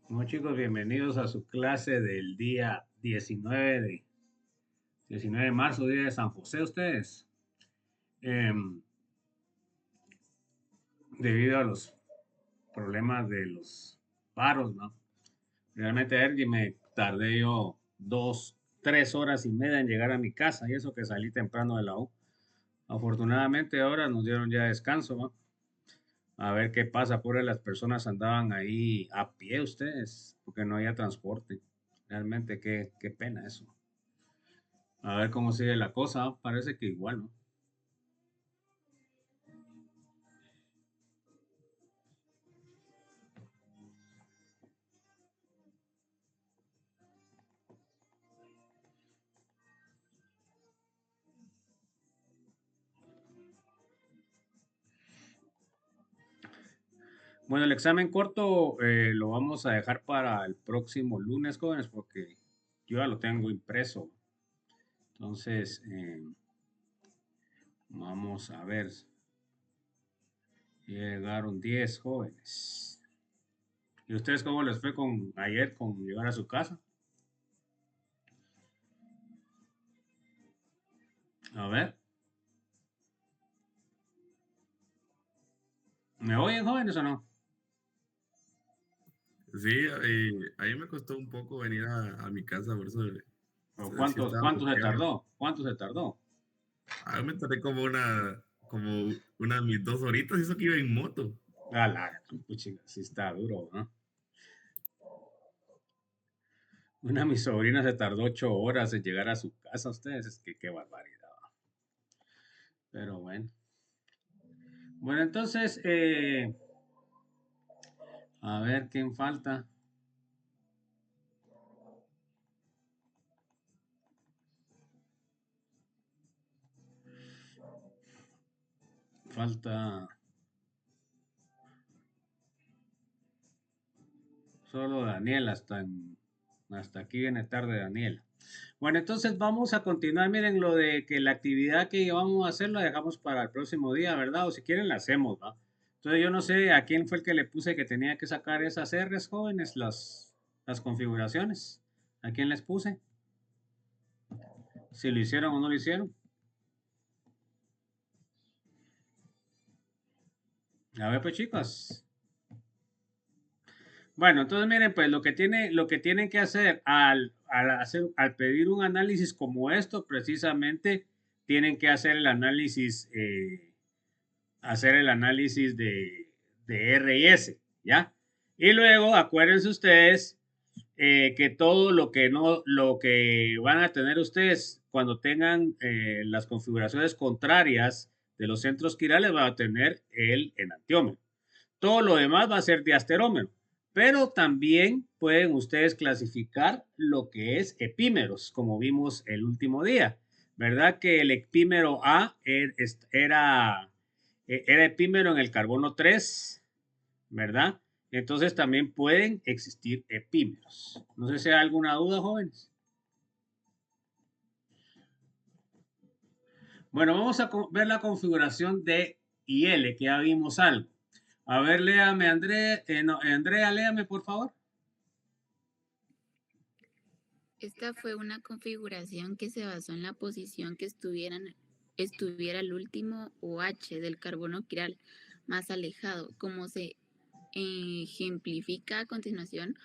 Bueno, chicos, bienvenidos a su clase del día 19 de marzo, día de San José, ustedes. Em, Debido a los problemas de los paros, ¿no? Realmente ayer me tardé yo 3 horas y media en llegar a mi casa y eso que salí temprano de la U. Afortunadamente ahora nos dieron ya descanso, ¿no? A ver qué pasa, por las personas andaban ahí a pie ustedes, porque no había transporte. Realmente qué pena eso. A ver cómo sigue la cosa. Parece que igual, ¿no? Bueno, el examen corto lo vamos a dejar para el próximo lunes, jóvenes, porque yo ya lo tengo impreso. Entonces, vamos a ver. Llegaron 10 jóvenes. ¿Y ustedes cómo les fue con ayer con llegar a su casa? A ver, ¿me oyen jóvenes o no? Sí, a mí me costó un poco venir a mi casa, por eso ¿O sí cuántos, estaba cuánto se bloqueado. tardó? ¿Cuánto se tardó? A mí me tardé como mis 2 horitas y eso que iba en moto. A la puchiga, sí está duro, ¿no? Una de mis sobrinas se tardó 8 horas en llegar a su casa. Ustedes, es que qué barbaridad. Pero bueno. Bueno, entonces, a ver quién falta. Falta solo Daniel, hasta aquí viene tarde Daniel. Bueno, entonces vamos a continuar. Miren, lo de que la actividad que vamos a hacer la dejamos para el próximo día, ¿verdad? O si quieren la hacemos, ¿va? Entonces yo no sé a quién fue el que le puse que tenía que sacar esas R's jóvenes, las configuraciones. ¿A quién les puse? Si lo hicieron o no lo hicieron. A ver, pues chicos. Bueno, entonces miren, pues lo que tienen que hacer al pedir un análisis como esto, precisamente tienen que hacer el análisis de R y S, ¿ya? Y luego acuérdense ustedes que todo lo que no, lo que van a tener ustedes cuando tengan las configuraciones contrarias de los centros quirales va a tener el enantiómero. Todo lo demás va a ser diasterómero, pero también pueden ustedes clasificar lo que es epímeros, como vimos el último día, ¿verdad? Que el epímero A era epímero en el carbono 3, ¿verdad? Entonces también pueden existir epímeros. No sé si hay alguna duda, jóvenes. Bueno, vamos a ver la configuración de IL, que ya vimos algo. A ver, léame, André, no, Andrea, léame, por favor. Esta fue una configuración que se basó en la posición que estuviera el último OH del carbono quiral más alejado, como se ejemplifica a continuación.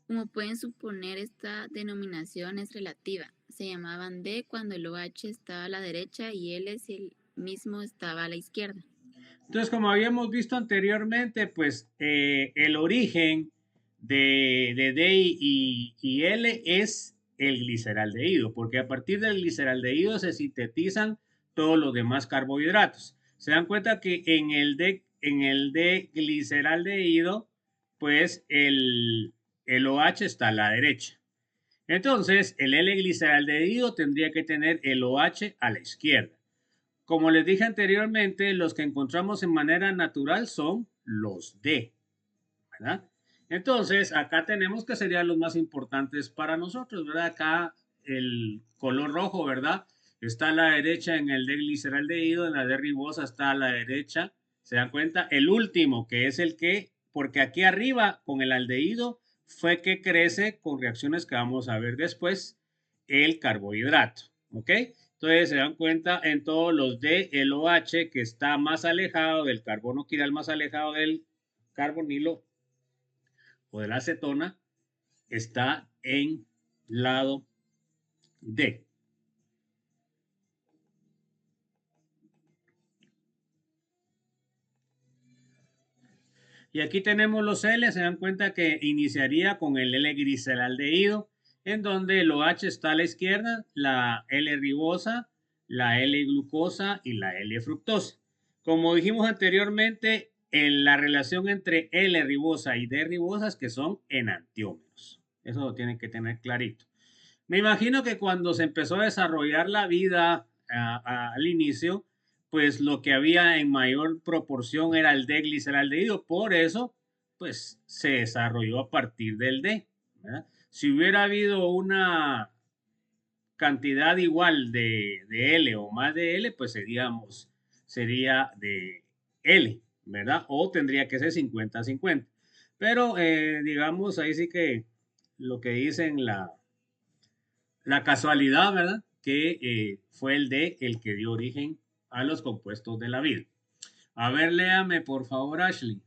Como pueden suponer, esta denominación es relativa. Se llamaban D cuando el OH estaba a la derecha y L si el mismo estaba a la izquierda. Entonces, como habíamos visto anteriormente, pues el origen de D y L es el gliceraldehído, porque a partir del gliceraldehído se sintetizan todos los demás carbohidratos. Se dan cuenta que en el D gliceraldehído, pues el OH está a la derecha. Entonces, el L-gliceraldehído tendría que tener el OH a la izquierda. Como les dije anteriormente, los que encontramos en manera natural son los D, ¿verdad? Entonces, acá tenemos que serían los más importantes para nosotros, ¿verdad? Acá el color rojo, ¿verdad? Está a la derecha en el D-gliceraldehído, en la D-ribosa está a la derecha. ¿Se dan cuenta? El último, que es el que, porque aquí arriba con el aldehído fue que crece con reacciones que vamos a ver después el carbohidrato, ¿ok? Entonces se dan cuenta en todos los D, el OH que está más alejado del carbono quiral, más alejado del carbonilo o de la acetona, está en lado D. Y aquí tenemos los L, se dan cuenta que iniciaría con el L-gliceraldehído, en donde el OH está a la izquierda, la L-ribosa, la L-glucosa y la L-fructosa. Como dijimos anteriormente, en la relación entre L-ribosa y D-ribosa es que son enantiómeros. Eso lo tienen que tener clarito. Me imagino que cuando se empezó a desarrollar la vida al inicio, pues lo que había en mayor proporción era el D-gliceraldehído. Por eso, pues se desarrolló a partir del D, ¿verdad? Si hubiera habido una cantidad igual de L o más de L, pues sería de L, ¿verdad? O tendría que ser 50-50. Pero digamos, ahí sí que lo que dicen la casualidad, ¿verdad? Que fue el D el que dio origen a los compuestos de la vida. A ver, léame por favor, Ashley.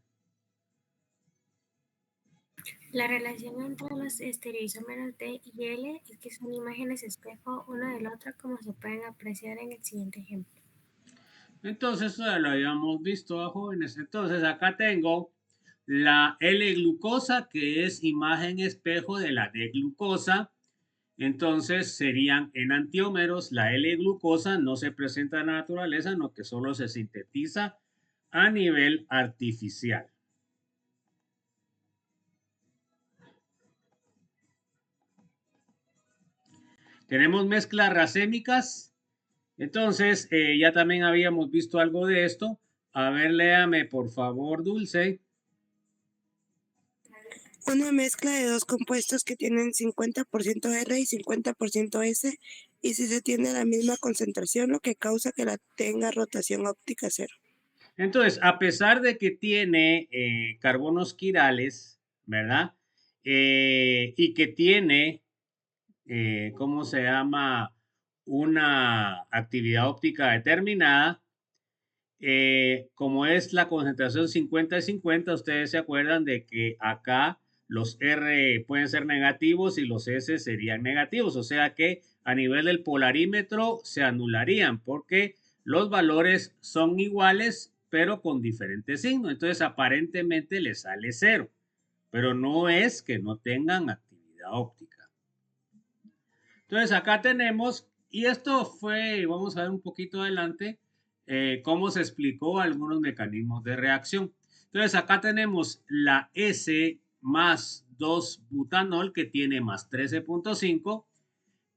La relación entre los estereoisómeros D y L es que son imágenes espejo uno del otro, como se pueden apreciar en el siguiente ejemplo. Entonces, eso ya lo habíamos visto, jóvenes. Entonces, acá tengo la L-glucosa, que es imagen espejo de la D-glucosa. Entonces, serían enantiómeros. La L-glucosa no se presenta en la naturaleza, sino que solo se sintetiza a nivel artificial. Tenemos mezclas racémicas. Entonces, ya también habíamos visto algo de esto. A ver, léame, por favor, Dulce. Una mezcla de dos compuestos que tienen 50% R y 50% S, y si se tiene la misma concentración, lo que causa que la tenga rotación óptica cero. Entonces, a pesar de que tiene carbonos quirales, ¿verdad? Y que tiene, ¿cómo se llama? Una actividad óptica determinada, como es la concentración 50 y 50, ustedes se acuerdan de que acá los R pueden ser negativos y los S serían negativos, o sea que a nivel del polarímetro se anularían porque los valores son iguales pero con diferentes signos, entonces aparentemente les sale cero, pero no es que no tengan actividad óptica. Entonces acá tenemos, y esto fue, vamos a ver un poquito adelante, cómo se explicó algunos mecanismos de reacción. Entonces acá tenemos la S más 2-butanol que tiene más 13.5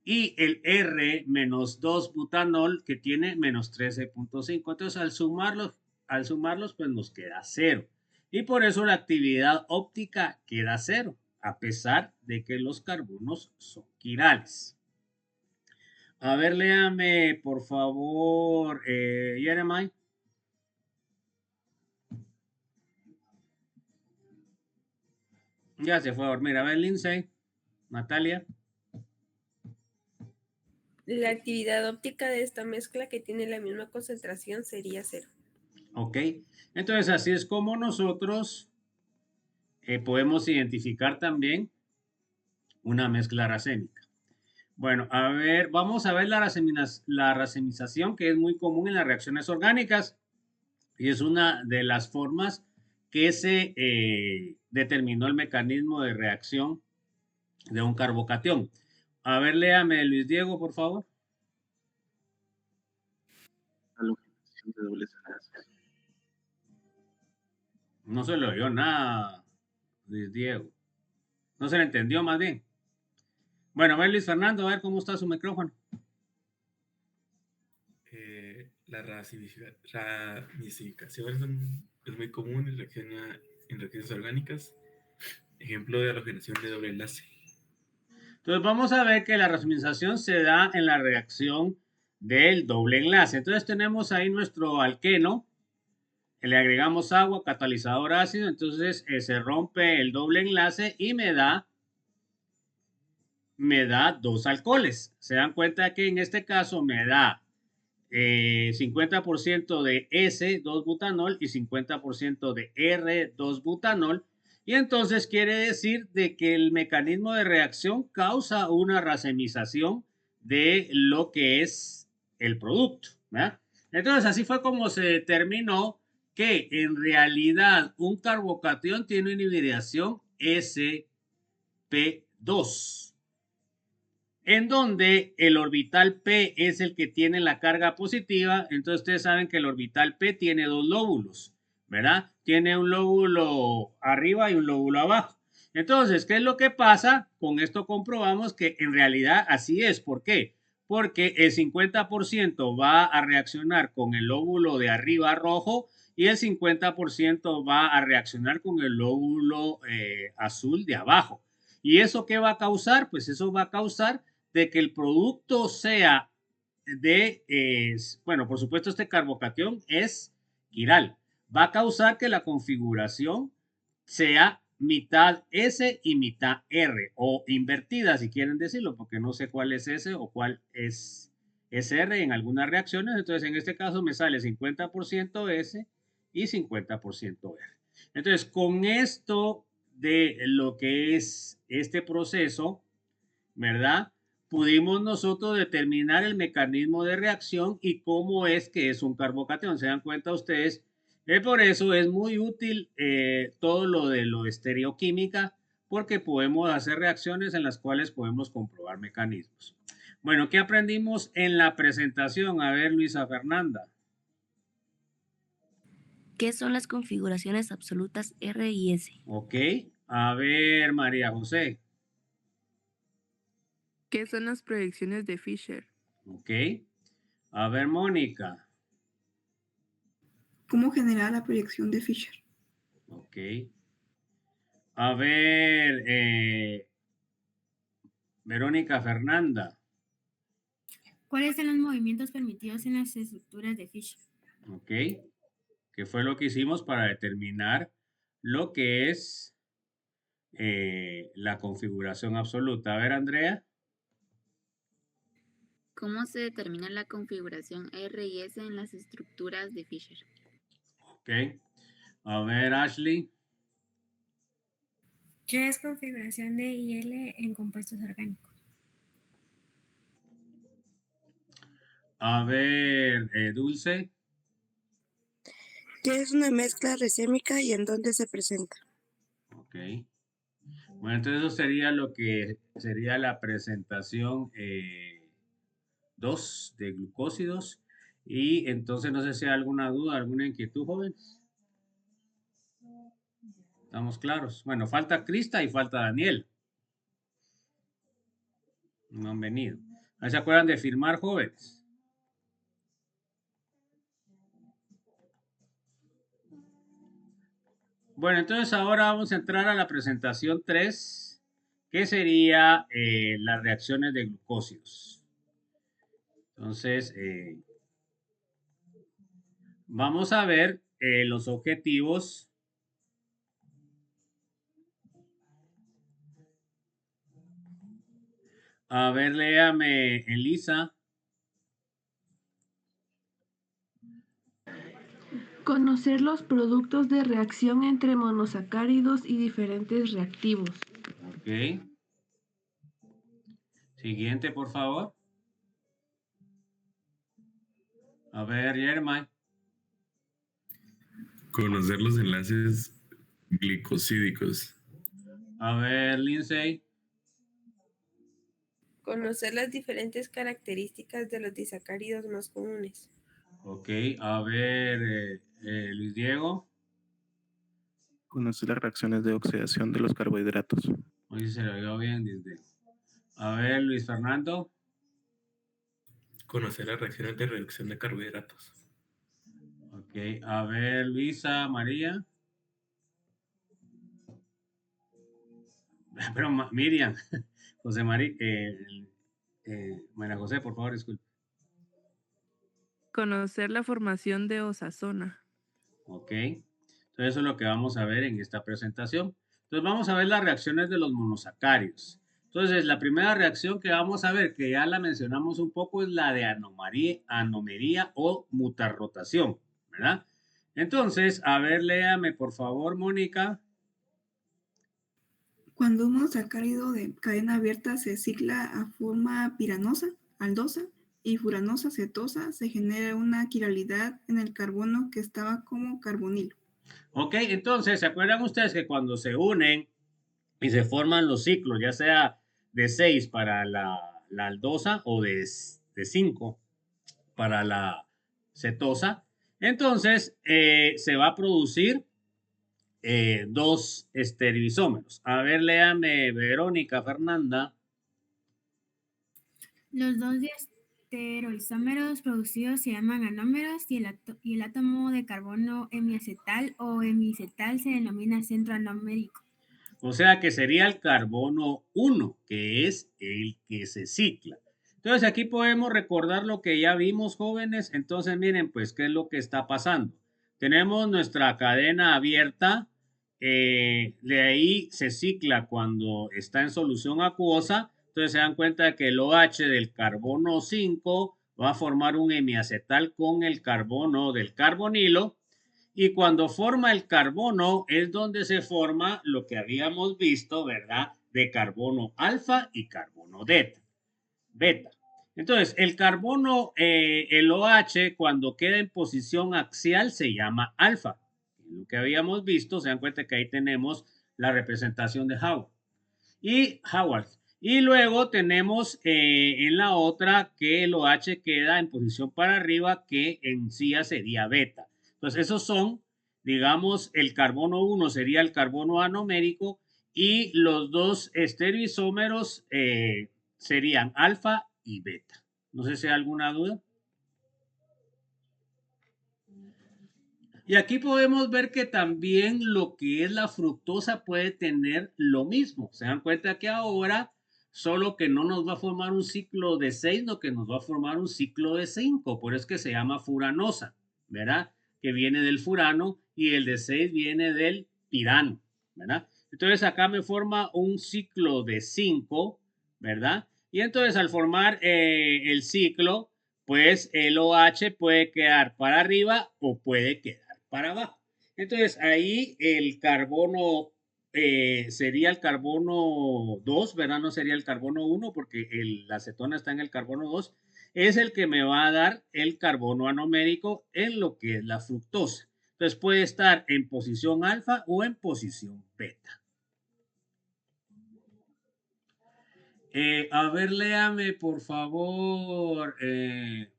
y el R menos 2-butanol que tiene menos 13.5. Entonces al sumarlos pues nos queda 0. Y por eso la actividad óptica queda 0, a pesar de que los carbonos son quirales. A ver, léame, por favor, Jeremiah. Ya se fue a dormir. A ver, Lindsay, Natalia. La actividad óptica de esta mezcla que tiene la misma concentración sería 0. Ok, entonces así es como nosotros podemos identificar también una mezcla racémica. Bueno, a ver, vamos a ver la racemización, que es muy común en las reacciones orgánicas y es una de las formas que se determinó el mecanismo de reacción de un carbocatión. A ver, léame, Luis Diego, por favor. Halogenación de dobles enlaces. No se le oyó nada, Luis Diego. No se le entendió más bien. Bueno, a ver, Luis Fernando, a ver cómo está su micrófono. La ramificación es muy común en reacciones orgánicas. Ejemplo de halogenación de doble enlace. Entonces vamos a ver que la racemización se da en la reacción del doble enlace. Entonces tenemos ahí nuestro alqueno, le agregamos agua, catalizador ácido, entonces se rompe el doble enlace y me da 2 alcoholes. Se dan cuenta que en este caso me da 50% de S2-butanol y 50% de R2-butanol. Y entonces quiere decir de que el mecanismo de reacción causa una racemización de lo que es el producto, ¿verdad? Entonces así fue como se determinó que en realidad un carbocatión tiene una hibridación sp2, en donde el orbital P es el que tiene la carga positiva. Entonces ustedes saben que el orbital P tiene 2 lóbulos, ¿verdad? Tiene un lóbulo arriba y un lóbulo abajo. Entonces, ¿qué es lo que pasa? Con esto comprobamos que en realidad así es. ¿Por qué? Porque el 50% va a reaccionar con el lóbulo de arriba rojo y el 50% va a reaccionar con el lóbulo azul de abajo. ¿Y eso qué va a causar? Pues eso va a causar de que el producto sea bueno, por supuesto este carbocatión es quiral. Va a causar que la configuración sea mitad S y mitad R, o invertida si quieren decirlo, porque no sé cuál es S o cuál es R en algunas reacciones. Entonces en este caso me sale 50% S y 50% R. Entonces con esto de lo que es este proceso, ¿verdad? Pudimos nosotros determinar el mecanismo de reacción y cómo es que es un carbocatión. ¿Se dan cuenta ustedes? Por eso es muy útil todo lo de estereoquímica, porque podemos hacer reacciones en las cuales podemos comprobar mecanismos. Bueno, ¿qué aprendimos en la presentación? A ver, Luisa Fernanda. ¿Qué son las configuraciones absolutas R y S? Ok. A ver, María José. ¿Qué son las proyecciones de Fisher? Ok. A ver, Mónica. ¿Cómo generar la proyección de Fisher? Ok. A ver, Verónica Fernanda. ¿Cuáles son los movimientos permitidos en las estructuras de Fisher? Ok. ¿Qué fue lo que hicimos para determinar lo que es la configuración absoluta? A ver, Andrea. ¿Cómo se determina la configuración R y S en las estructuras de Fisher? Ok. A ver, Ashley. ¿Qué es configuración de I y L en compuestos orgánicos? A ver, Dulce. ¿Qué es una mezcla racémica y en dónde se presenta? Ok. Bueno, entonces eso sería lo que sería la presentación 2 de glucósidos. Y entonces no sé si hay alguna duda, alguna inquietud, jóvenes. ¿Estamos claros? Bueno, falta Crista y falta Daniel. No han venido. ¿Se acuerdan de firmar, jóvenes? Bueno, entonces ahora vamos a entrar a la presentación 3, que sería las reacciones de glucósidos. Entonces, vamos a ver los objetivos. A ver, léame, Elisa. Conocer los productos de reacción entre monosacáridos y diferentes reactivos. Ok. Siguiente, por favor. A ver, Yermay. Conocer los enlaces glicosídicos. A ver, Lindsay. Conocer las diferentes características de los disacáridos más comunes. Ok, a ver, Luis Diego. Conocer las reacciones de oxidación de los carbohidratos. Hoy se lo vio bien, desde. A ver, Luis Fernando. Conocer las reacciones de reducción de carbohidratos. Ok, a ver, Luisa, María. Pero Miriam, José María, María José, por favor, disculpe. Conocer la formación de osazona. ¿Ok? Entonces eso es lo que vamos a ver en esta presentación. Entonces vamos a ver las reacciones de los monosacáridos. Entonces la primera reacción que vamos a ver, que ya la mencionamos un poco, es la de anomería o mutarrotación, ¿verdad? Entonces, a ver, léame por favor, Mónica. Cuando un monosacárido de cadena abierta se cicla a forma piranosa, aldosa y furanosa cetosa, se genera una quiralidad en el carbono que estaba como carbonilo. Ok, entonces, ¿se acuerdan ustedes que cuando se unen y se forman los ciclos, ya sea de 6 para la aldosa o de 5 para la cetosa, entonces se va a producir dos estereoisómeros? A ver, léame, Verónica, Fernanda. Los dos estereoisómeros producidos se llaman anómeros y el átomo de carbono hemiacetal o hemiacetal se denomina centro anomérico. O sea que sería el carbono 1, que es el que se cicla. Entonces aquí podemos recordar lo que ya vimos, jóvenes. Entonces miren, pues, ¿qué es lo que está pasando? Tenemos nuestra cadena abierta. De ahí se cicla cuando está en solución acuosa. Entonces se dan cuenta que el OH del carbono 5 va a formar un hemiacetal con el carbono del carbonilo. Y cuando forma el carbono es donde se forma lo que habíamos visto, ¿verdad? De carbono alfa y carbono beta. Entonces, el carbono, el OH, cuando queda en posición axial, se llama alfa. Lo que habíamos visto, se dan cuenta que ahí tenemos la representación de Howard. Y luego tenemos en la otra que el OH queda en posición para arriba, que en sí sería beta. Entonces, esos son, digamos, el carbono 1 sería el carbono anomérico y los dos estereoisómeros serían alfa y beta. No sé si hay alguna duda. Y aquí podemos ver que también lo que es la fructosa puede tener lo mismo. Se dan cuenta que ahora solo que no nos va a formar un ciclo de 6, sino que nos va a formar un ciclo de 5. Por eso es que se llama furanosa, ¿verdad? Que viene del furano y el de 6 viene del pirano, ¿verdad? Entonces acá me forma un ciclo de 5, ¿verdad? Y entonces al formar el ciclo, pues el OH puede quedar para arriba o puede quedar para abajo. Entonces ahí el carbono sería el carbono 2, ¿verdad? No sería el carbono 1 porque la acetona está en el carbono 2. Es el que me va a dar el carbono anomérico en lo que es la fructosa. Entonces puede estar en posición alfa o en posición beta. A ver, léame por favor,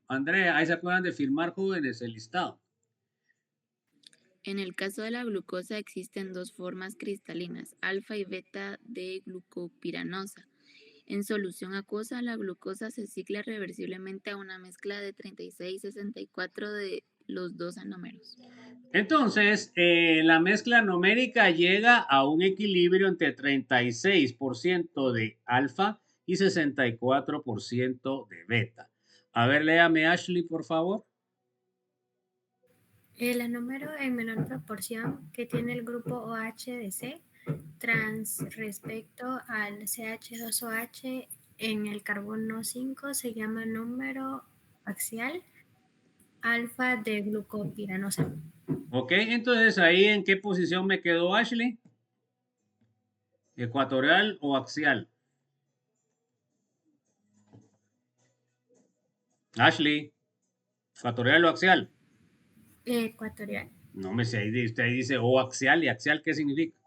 Andrea, ahí se acuerdan de firmar, jóvenes, el listado. En el caso de la glucosa existen dos formas cristalinas, alfa y beta de glucopiranosa. En solución acuosa, la glucosa se cicla reversiblemente a una mezcla de 36-64 de los dos anómeros. Entonces, la mezcla numérica llega a un equilibrio entre 36% de alfa y 64% de beta. A ver, léame, Ashley, por favor. El anómero en menor proporción que tiene el grupo OH de C trans respecto al CH2OH en el carbono 5 se llama número axial alfa de glucopiranosa. Ok, entonces ahí en qué posición me quedó Ashley? ¿Ecuatorial o axial? Ashley, ¿ecuatorial o axial? Ecuatorial. No me sé, usted ahí dice o axial, y axial, ¿qué significa?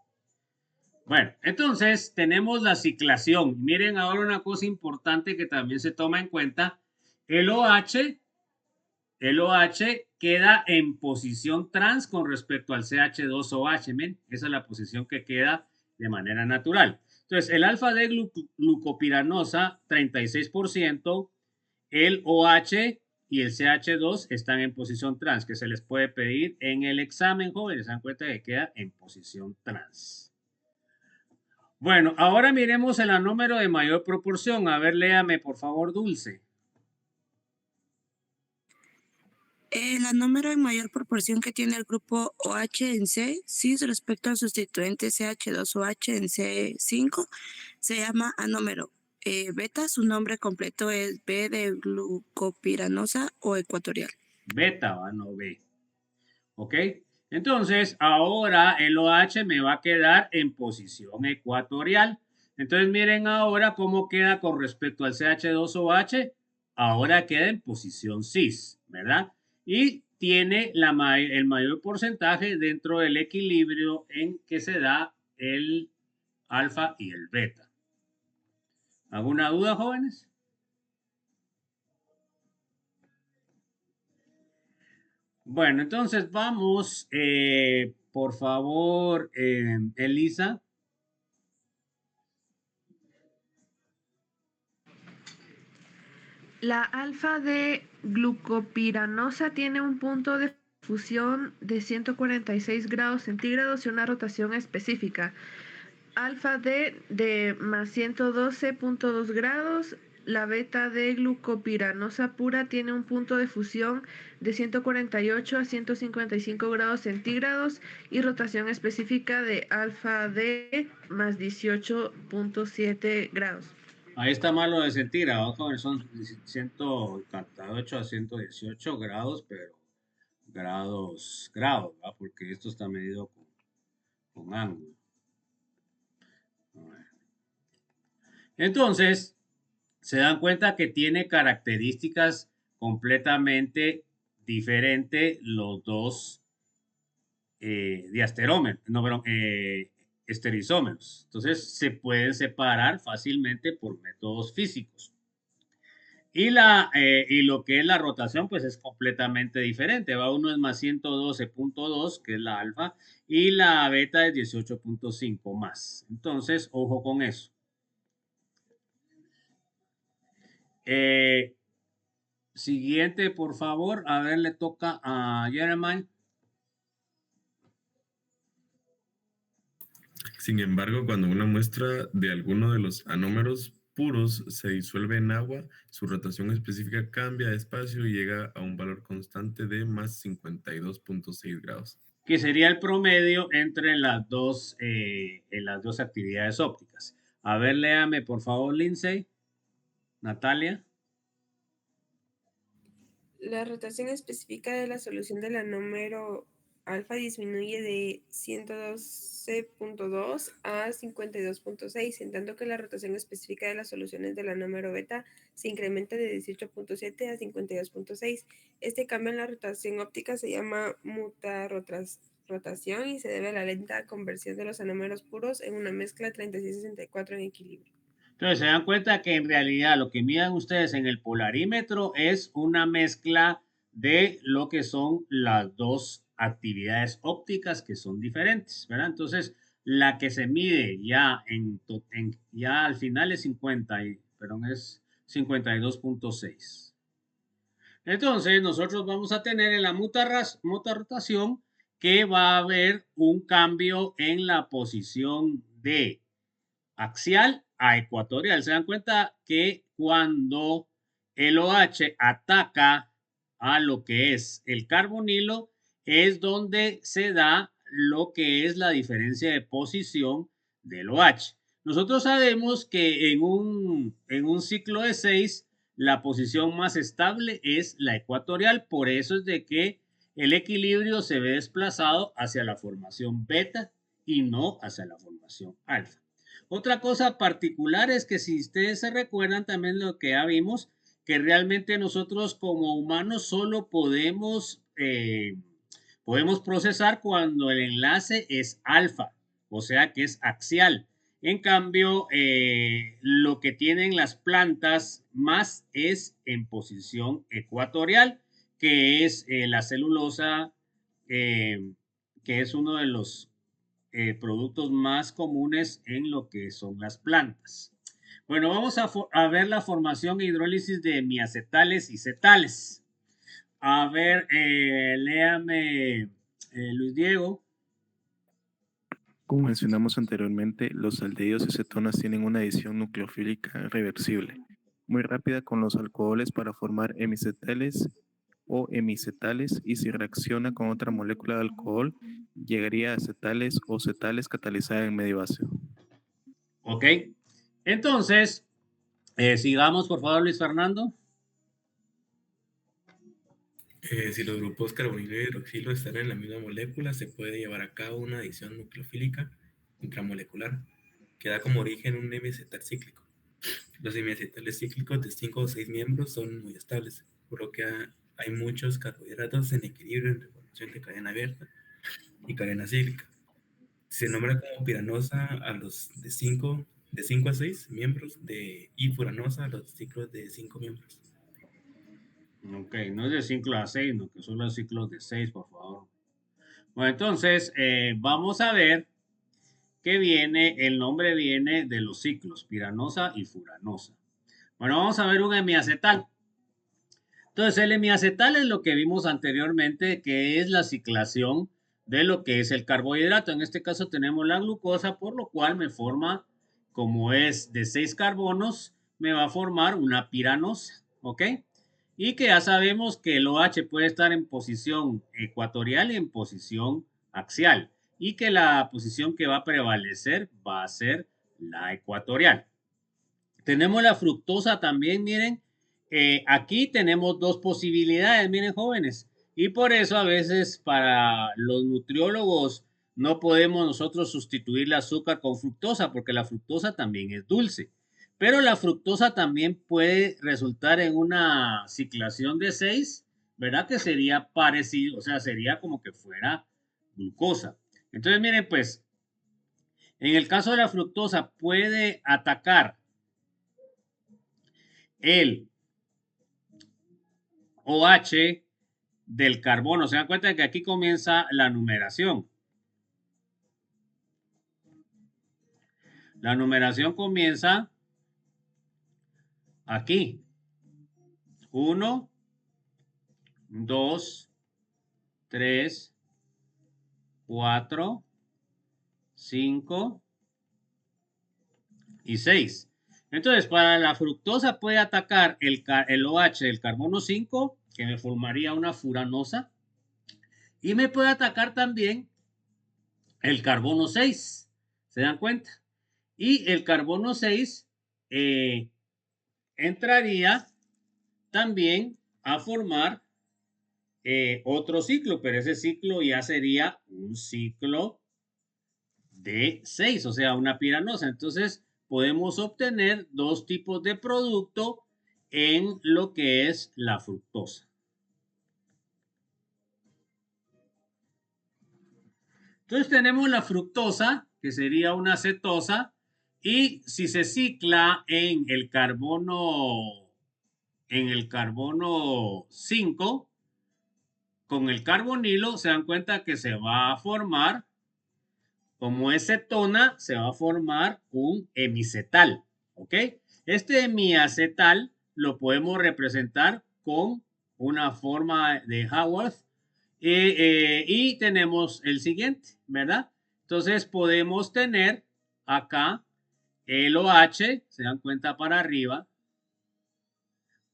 Bueno, entonces tenemos la ciclación. Miren ahora una cosa importante que también se toma en cuenta. El OH queda en posición trans con respecto al CH2OH. ¿Men? Esa es la posición que queda de manera natural. Entonces, el alfa de glucopiranosa, 36%, el OH y el CH2 están en posición trans, que se les puede pedir en el examen, jóvenes. Se dan cuenta que queda en posición trans. Bueno, ahora miremos el anómero de mayor proporción. A ver, léame, por favor, Dulce. El anómero en mayor proporción que tiene el grupo OH en C, cis respecto al sustituyente CH2OH en C5, se llama anómero. Beta, su nombre completo es B de glucopiranosa o ecuatorial. Beta, no B. ¿Ok? Entonces, ahora el OH me va a quedar en posición ecuatorial. Entonces, miren ahora cómo queda con respecto al CH2OH. Ahora queda en posición cis, ¿verdad? Y tiene el mayor porcentaje dentro del equilibrio en que se da el alfa y el beta. ¿Alguna duda, jóvenes? Bueno, entonces vamos, por favor, Elisa. La alfa de glucopiranosa tiene un punto de fusión de 146 grados centígrados y una rotación específica. Alfa de más 112.2 grados. La beta de glucopiranosa pura tiene un punto de fusión de 148 a 155 grados centígrados y rotación específica de alfa D más 18.7 grados. Ahí está malo de centígrados, jóvenes, son 148 a 118 grados, pero grados, ¿verdad? Porque esto está medido con ángulo. Entonces, se dan cuenta que tiene características completamente diferentes los dos diasterómeros, esterizómeros. Entonces, se pueden separar fácilmente por métodos físicos. Y lo que es la rotación, pues es completamente diferente. Uno es más 112.2, que es la alfa, y la beta es 18.5 más. Entonces, ojo con eso. Siguiente, por favor. A ver, le toca a Jeremiah. Sin embargo, cuando una muestra de alguno de los anómeros puros se disuelve en agua, su rotación específica cambia de espacio y llega a un valor constante de más 52.6 grados. Que sería el promedio entre las dos actividades ópticas. A ver, léame, por favor, Lindsay. Natalia. La rotación específica de la solución del anómero alfa disminuye de 112.2 a 52.6, en tanto que la rotación específica de las soluciones del anómero beta se incrementa de 18.7 a 52.6. Este cambio en la rotación óptica se llama mutarotación y se debe a la lenta conversión de los anómeros puros en una mezcla 3664 en equilibrio. Entonces se dan cuenta que en realidad lo que midan ustedes en el polarímetro es una mezcla de lo que son las dos actividades ópticas que son diferentes, ¿verdad? Entonces la que se mide ya ya al final es 52.6. Entonces nosotros vamos a tener en la mutarotación que va a haber un cambio en la posición de axial a ecuatorial. Se dan cuenta que cuando el OH ataca a lo que es el carbonilo, es donde se da lo que es la diferencia de posición del OH. Nosotros sabemos que en un ciclo de 6, la posición más estable es la ecuatorial. Por eso es de que el equilibrio se ve desplazado hacia la formación beta y no hacia la formación alfa. Otra cosa particular es que si ustedes se recuerdan también lo que ya vimos, que realmente nosotros como humanos solo podemos procesar cuando el enlace es alfa, o sea que es axial. En cambio, lo que tienen las plantas más es en posición ecuatorial, que es la celulosa, que es uno de los productos más comunes en lo que son las plantas. Bueno, vamos a ver la formación e hidrólisis de miacetales y cetales. A ver, léame, Luis Diego. Como mencionamos anteriormente, los aldehídos y cetonas tienen una adición nucleofílica reversible, muy rápida con los alcoholes para formar hemicetales o hemicetales, y si reacciona con otra molécula de alcohol, llegaría a acetales o cetales catalizada en medio ácido. Ok. Entonces, sigamos, por favor, Luis Fernando. Si los grupos carbonilo y hidroxilo están en la misma molécula, se puede llevar a cabo una adición nucleofílica intramolecular que da como origen un hemiacetal cíclico. Los hemiacetales cíclicos de 5 o 6 miembros son muy estables, por lo que hay muchos carbohidratos en equilibrio en formación de cadena abierta y cadena cíclica. Se nombra como piranosa a los de 5 a 6 miembros y furanosa a los ciclos de 5 miembros. Ok, no es de ciclo a 6, no, que son los ciclos de 6, por favor. Bueno, entonces, vamos a ver que el nombre viene de los ciclos, piranosa y furanosa. Bueno, vamos a ver un hemiacetal. Entonces, el hemiacetal es lo que vimos anteriormente, que es la ciclación de lo que es el carbohidrato. En este caso tenemos la glucosa, por lo cual me forma, como es de 6 carbonos, me va a formar una piranosa, ¿ok? Y que ya sabemos que el OH puede estar en posición ecuatorial y en posición axial. Y que la posición que va a prevalecer va a ser la ecuatorial. Tenemos la fructosa también, miren. Aquí tenemos dos posibilidades, miren, jóvenes. Y por eso a veces para los nutriólogos no podemos nosotros sustituir el azúcar con fructosa, porque la fructosa también es dulce. Pero la fructosa también puede resultar en una ciclación de 6, ¿verdad? Que sería parecido, o sea, sería como que fuera glucosa. Entonces, miren, pues, en el caso de la fructosa puede atacar el OH del carbono. Se dan cuenta de que aquí comienza la numeración. La numeración comienza aquí. 1, 2, 3, 4, 5 y 6. Entonces, para la fructosa puede atacar el OH del carbono 5, que me formaría una furanosa, y me puede atacar también el carbono 6. ¿Se dan cuenta? Y el carbono 6 entraría también a formar otro ciclo, pero ese ciclo ya sería un ciclo de 6, o sea, una piranosa. Entonces, podemos obtener dos tipos de producto en lo que es la fructosa. Entonces tenemos la fructosa, que sería una cetosa, y si se cicla en el carbono 5 con el carbonilo, se dan cuenta que se va a formar, como es cetona, se va a formar un hemicetal, ¿ok? Este hemiacetal lo podemos representar con una forma de Haworth y tenemos el siguiente, ¿verdad? Entonces podemos tener acá el OH, se dan cuenta para arriba,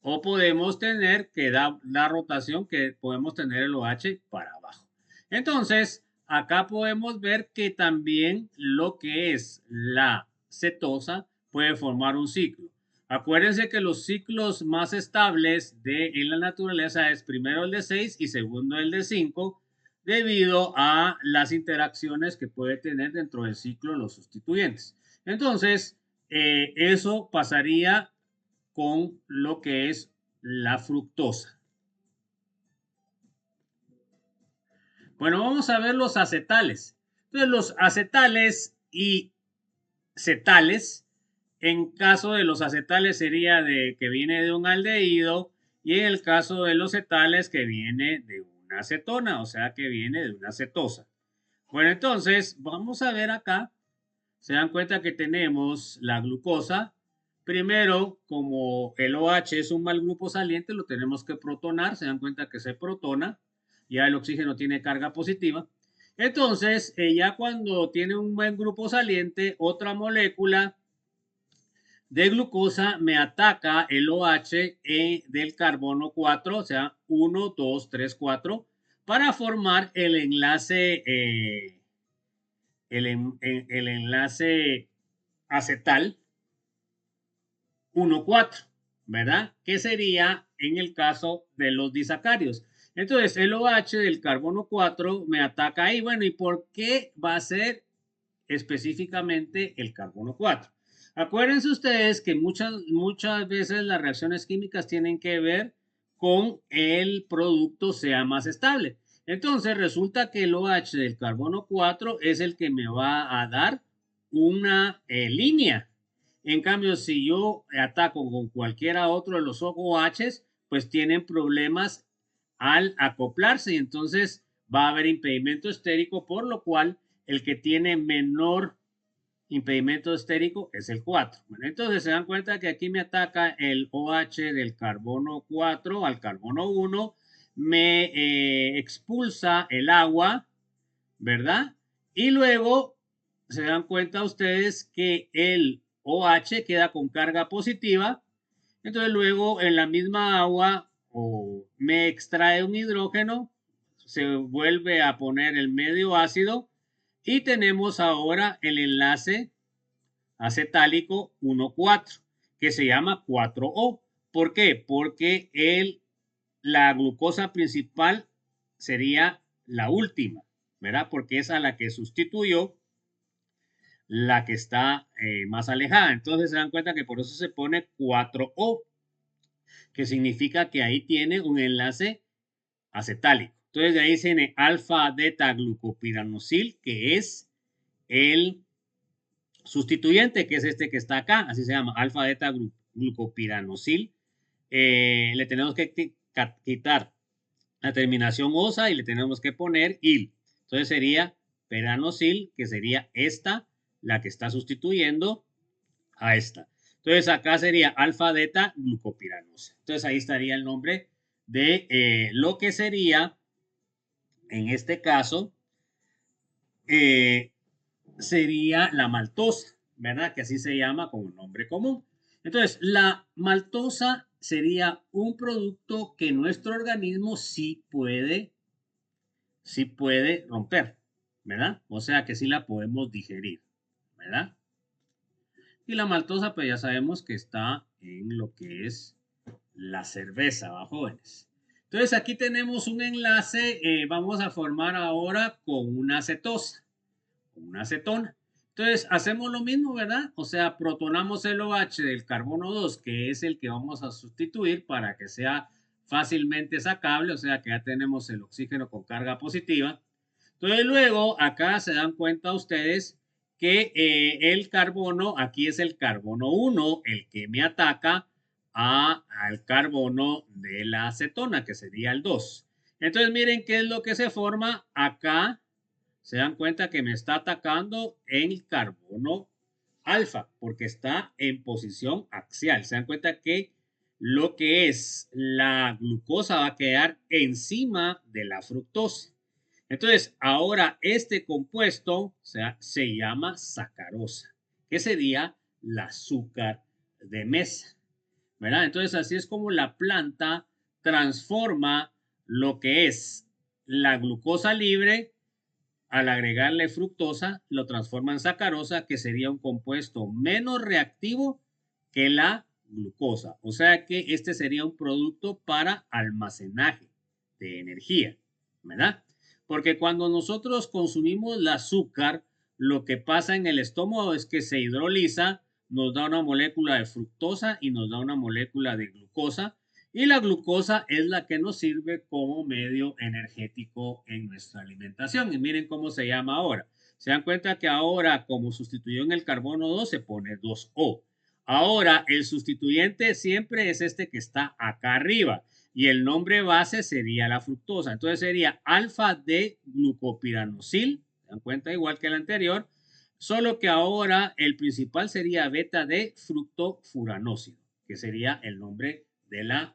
o podemos tener que da la rotación que podemos tener el OH para abajo. Entonces, acá podemos ver que también lo que es la cetosa puede formar un ciclo. Acuérdense que los ciclos más estables en la naturaleza es primero el de 6 y segundo el de 5, debido a las interacciones que puede tener dentro del ciclo los sustituyentes. Entonces, eso pasaría con lo que es la fructosa. Bueno, vamos a ver los acetales. Entonces, los acetales y cetales, en caso de los acetales sería que viene de un aldehído, y en el caso de los cetales que viene de una acetona, o sea que viene de una cetosa. Bueno, entonces vamos a ver acá, se dan cuenta que tenemos la glucosa. Primero, como el OH es un mal grupo saliente, lo tenemos que protonar, se dan cuenta que se protona, ya el oxígeno tiene carga positiva. Entonces, ya cuando tiene un buen grupo saliente, otra molécula de glucosa me ataca el OH del carbono 4, o sea, 1, 2, 3, 4, para formar el enlace, el enlace acetal 1, 4, ¿verdad? Que sería en el caso de los disacáridos. Entonces, el OH del carbono 4 me ataca ahí. Bueno, ¿y por qué va a ser específicamente el carbono 4? Acuérdense ustedes que muchas veces las reacciones químicas tienen que ver con el producto sea más estable. Entonces resulta que el OH del carbono 4 es el que me va a dar una línea. En cambio, si yo ataco con cualquiera otro de los OHs, pues tienen problemas al acoplarse y entonces va a haber impedimento estérico, por lo cual el que tiene menor impedimento estérico es el 4. Bueno, entonces se dan cuenta que aquí me ataca el OH del carbono 4 al carbono 1, me expulsa el agua, ¿verdad? Y luego se dan cuenta ustedes que el OH queda con carga positiva, entonces luego en la misma agua me extrae un hidrógeno, se vuelve a poner el medio ácido y tenemos ahora el enlace acetálico 1,4 que se llama 4O. ¿Por qué? Porque la glucosa principal sería la última, ¿verdad? Porque es a la que sustituyó la que está más alejada. Entonces se dan cuenta que por eso se pone 4O, que significa que ahí tiene un enlace acetálico. Entonces de ahí tiene alfa-beta glucopiranosil, que es el sustituyente, que es este que está acá, así se llama, alfa-beta glucopiranosil. Le tenemos que quitar la terminación osa y le tenemos que poner il. Entonces sería peranosil, que sería esta, la que está sustituyendo a esta. Entonces acá sería alfa-beta glucopiranosa. Entonces ahí estaría el nombre de lo que sería, en este caso, sería la maltosa, ¿verdad? Que así se llama como nombre común. Entonces, la maltosa sería un producto que nuestro organismo sí puede romper, ¿verdad? O sea que sí la podemos digerir, ¿verdad? Y la maltosa, pues ya sabemos que está en lo que es la cerveza, ¿va, jóvenes? Entonces aquí tenemos un enlace, vamos a formar ahora con una acetosa, con una acetona. Entonces hacemos lo mismo, ¿verdad? O sea, protonamos el OH del carbono 2, que es el que vamos a sustituir para que sea fácilmente sacable, o sea que ya tenemos el oxígeno con carga positiva. Entonces luego acá se dan cuenta ustedes que el carbono, aquí es el carbono 1, el que me ataca al carbono de la acetona, que sería el 2. Entonces miren qué es lo que se forma acá. Se dan cuenta que me está atacando en el carbono alfa, porque está en posición axial. Se dan cuenta que lo que es la glucosa va a quedar encima de la fructosa. Entonces, ahora este compuesto se llama sacarosa, que sería el azúcar de mesa, ¿verdad? Entonces, así es como la planta transforma lo que es la glucosa libre. Al agregarle fructosa, lo transforma en sacarosa, que sería un compuesto menos reactivo que la glucosa. O sea que este sería un producto para almacenaje de energía, ¿verdad? Porque cuando nosotros consumimos el azúcar, lo que pasa en el estómago es que se hidroliza, nos da una molécula de fructosa y nos da una molécula de glucosa. Y la glucosa es la que nos sirve como medio energético en nuestra alimentación. Y miren cómo se llama ahora. Se dan cuenta que ahora, como sustituyó en el carbono 2, se pone 2O. Ahora, el sustituyente siempre es este que está acá arriba. Y el nombre base sería la fructosa. Entonces sería alfa de glucopiranosil. Se dan cuenta igual que el anterior. Solo que ahora el principal sería beta de fructofuranósido, que sería el nombre de la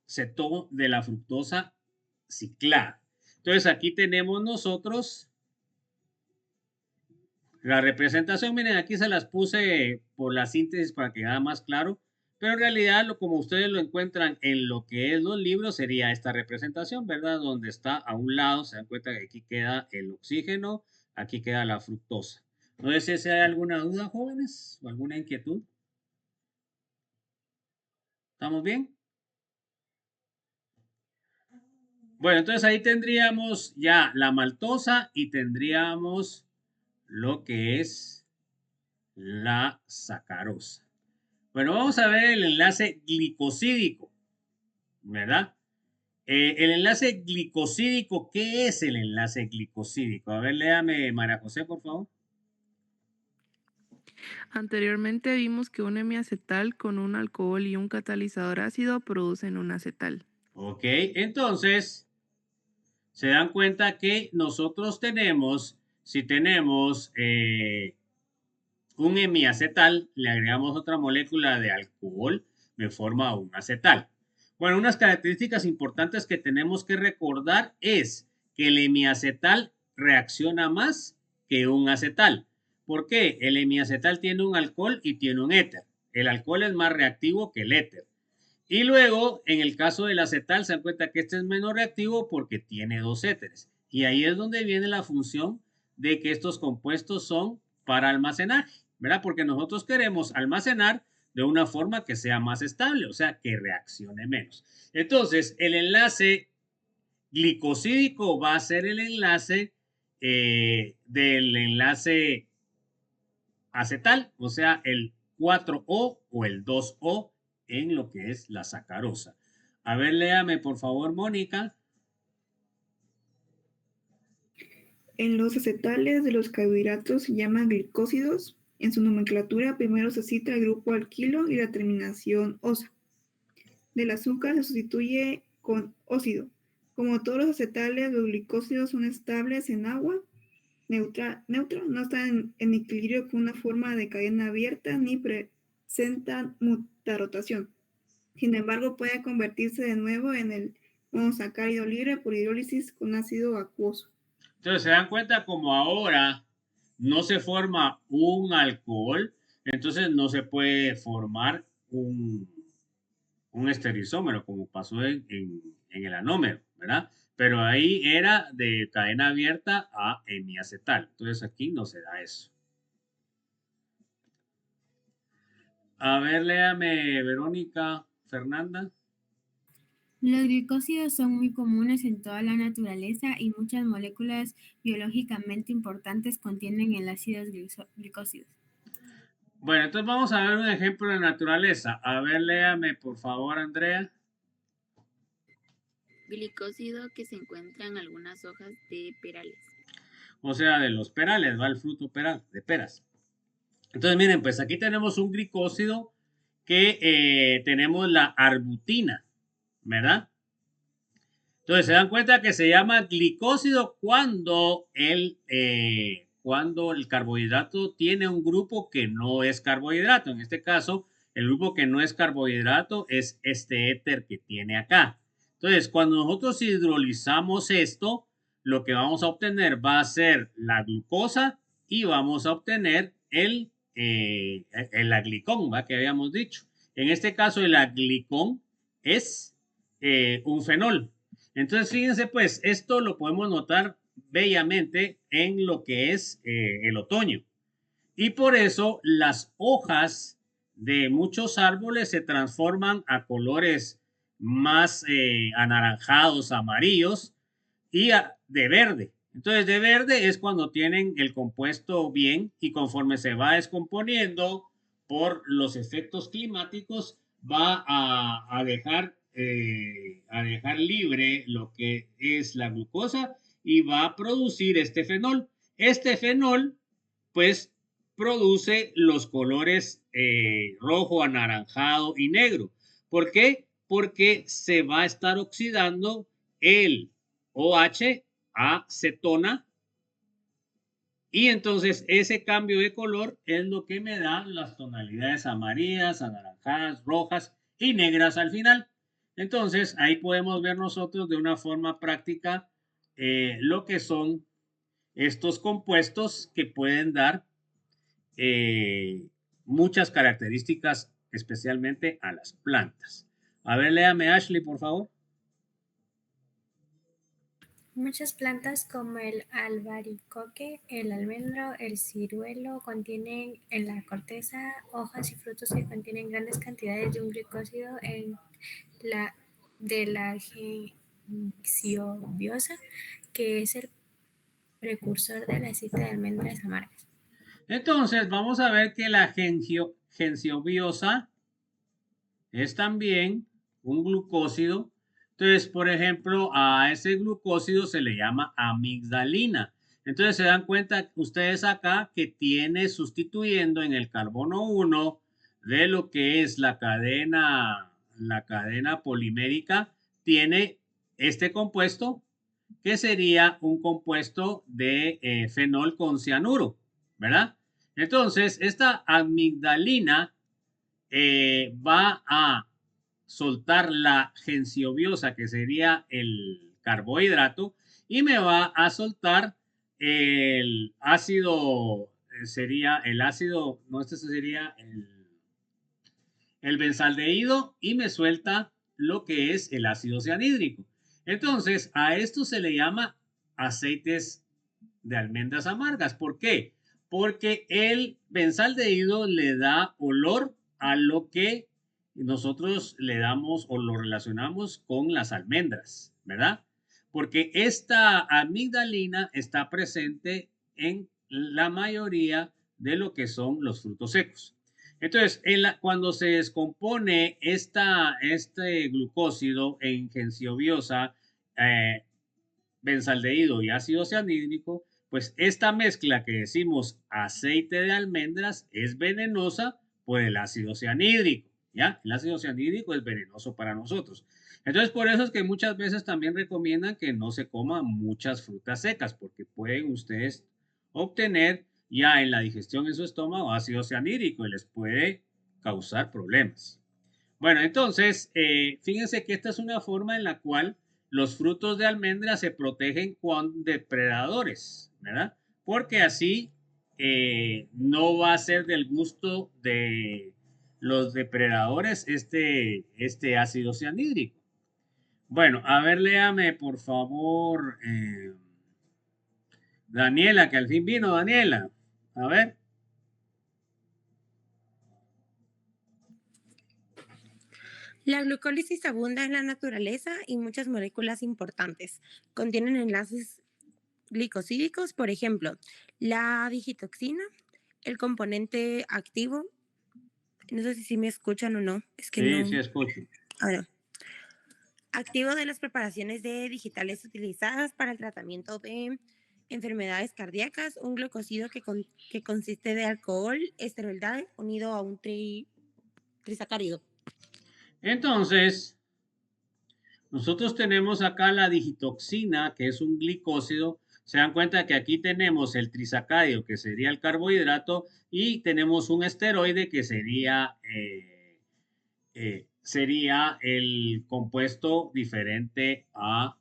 cetón de la fructosa ciclada. Entonces aquí tenemos nosotros La representación, miren, aquí se las puse por la síntesis para que quede más claro, pero en realidad, como ustedes lo encuentran en lo que es los libros, sería esta representación, ¿verdad? Donde está a un lado, se dan cuenta que aquí queda el oxígeno, aquí queda la fructosa. No sé si hay alguna duda, jóvenes, o alguna inquietud. ¿Estamos bien? Bueno, entonces ahí tendríamos ya la maltosa y tendríamos lo que es la sacarosa. Bueno, vamos a ver el enlace glicosídico, ¿verdad? El enlace glicosídico, ¿qué es el enlace glicosídico? A ver, léame, María José, por favor. Anteriormente vimos que un hemiacetal con un alcohol y un catalizador ácido producen un acetal. Ok, entonces se dan cuenta que nosotros tenemos, si tenemos un hemiacetal, le agregamos otra molécula de alcohol, me forma un acetal. Bueno, unas características importantes que tenemos que recordar es que el hemiacetal reacciona más que un acetal. ¿Por qué? El hemiacetal tiene un alcohol y tiene un éter. El alcohol es más reactivo que el éter. Y luego, en el caso del acetal, se dan cuenta que este es menos reactivo porque tiene dos éteres. Y ahí es donde viene la función de que estos compuestos son para almacenaje, ¿verdad? Porque nosotros queremos almacenar de una forma que sea más estable, o sea, que reaccione menos. Entonces, el enlace glicosídico va a ser el enlace del enlace acetal, o sea, el 4O o el 2O en lo que es la sacarosa. A ver, léame por favor, Mónica. En los acetales de los carbohidratos se llaman glicósidos. En su nomenclatura primero se cita el grupo alquilo y la terminación osa. Del azúcar se sustituye con óxido. Como todos los acetales, los glicósidos son estables en agua neutra, no están en equilibrio con una forma de cadena abierta ni presentan mutarotación. Sin embargo, puede convertirse de nuevo en el monosacárido libre por hidrólisis con ácido acuoso. Entonces se dan cuenta como ahora no se forma un alcohol, entonces no se puede formar un estereisómero como pasó en el anómero, ¿verdad? Pero ahí era de cadena abierta a hemiacetal. Entonces aquí no se da eso. A ver, léame, Verónica, Fernanda. Los glicósidos son muy comunes en toda la naturaleza y muchas moléculas biológicamente importantes contienen el ácido glicósidos. Bueno, entonces vamos a ver un ejemplo de naturaleza. A ver, léame, por favor, Andrea. Glicósido que se encuentra en algunas hojas de perales. O sea, de los perales, va el fruto peral, de peras. Entonces, miren, pues aquí tenemos un glicósido que tenemos la arbutina, ¿verdad? Entonces, se dan cuenta que se llama glicósido cuando el carbohidrato tiene un grupo que no es carbohidrato. En este caso, el grupo que no es carbohidrato es este éter que tiene acá. Entonces, cuando nosotros hidrolizamos esto, lo que vamos a obtener va a ser la glucosa y vamos a obtener el aglicón, ¿va? Que habíamos dicho. En este caso, el aglicón es un fenol. Entonces, fíjense, pues, esto lo podemos notar bellamente en lo que es el otoño. Y por eso las hojas de muchos árboles se transforman a colores más anaranjados, amarillos y de verde. Entonces, de verde es cuando tienen el compuesto bien y conforme se va descomponiendo por los efectos climáticos, va a dejar libre lo que es la glucosa y va a producir este fenol. Este fenol, pues, produce los colores rojo, anaranjado y negro. ¿Por qué? Porque se va a estar oxidando el OH a cetona y entonces ese cambio de color es lo que me da las tonalidades amarillas, anaranjadas, rojas y negras al final. Entonces ahí podemos ver nosotros de una forma práctica lo que son estos compuestos que pueden dar muchas características, especialmente a las plantas. A ver, léame Ashley, por favor. Muchas plantas como el albaricoque, el almendro, el ciruelo contienen en la corteza hojas y frutos que contienen grandes cantidades de un glicósido de la gengsiobiosa, que es el precursor del aceite de almendras amargas. Entonces, vamos a ver que la gengsiobiosa es también un glucósido. Entonces, por ejemplo, a ese glucósido se le llama amigdalina. Entonces, se dan cuenta ustedes acá que tiene sustituyendo en el carbono 1 de lo que es la cadena polimérica, tiene este compuesto que sería un compuesto de fenol con cianuro, ¿verdad? Entonces, esta amigdalina va a soltar la gengsiobiosa, que sería el carbohidrato, y me va a soltar el ácido, sería el ácido, no, este sería el benzaldehído, y me suelta lo que es el ácido cianhídrico. Entonces, a esto se le llama aceites de almendras amargas. ¿Por qué? Porque el benzaldehído le da olor a lo que nosotros le damos o lo relacionamos con las almendras, ¿verdad? Porque esta amigdalina está presente en la mayoría de lo que son los frutos secos. Entonces, cuando se descompone este glucósido en gengsiobiosa, benzaldehído y ácido cianhídrico, pues esta mezcla que decimos aceite de almendras es venenosa por el ácido cianhídrico, ¿ya? El ácido cianhídrico es venenoso para nosotros. Entonces, por eso es que muchas veces también recomiendan que no se coman muchas frutas secas, porque pueden ustedes obtener ya en la digestión en su estómago ácido cianhídrico y les puede causar problemas. Bueno, entonces, fíjense que esta es una forma en la cual los frutos de almendra se protegen con depredadores, ¿verdad? Porque así no va a ser del gusto de los depredadores este ácido cianhídrico. Bueno, a ver, léame por favor, Daniela, que al fin vino, Daniela. A ver. La glucólisis abunda en la naturaleza y muchas moléculas importantes contienen enlaces glicosídicos, por ejemplo, la digitoxina, el componente activo. No sé si me escuchan o no. Es que sí, no. Sí, escucho. Ahora, activo de las preparaciones de digitales utilizadas para el tratamiento de enfermedades cardíacas, un glucósido que consiste de alcohol esteroidal unido a un trisacárido. Entonces, nosotros tenemos acá la digitoxina, que es un glicósido. Se dan cuenta que aquí tenemos el trisacárido, que sería el carbohidrato, y tenemos un esteroide, que sería el compuesto diferente a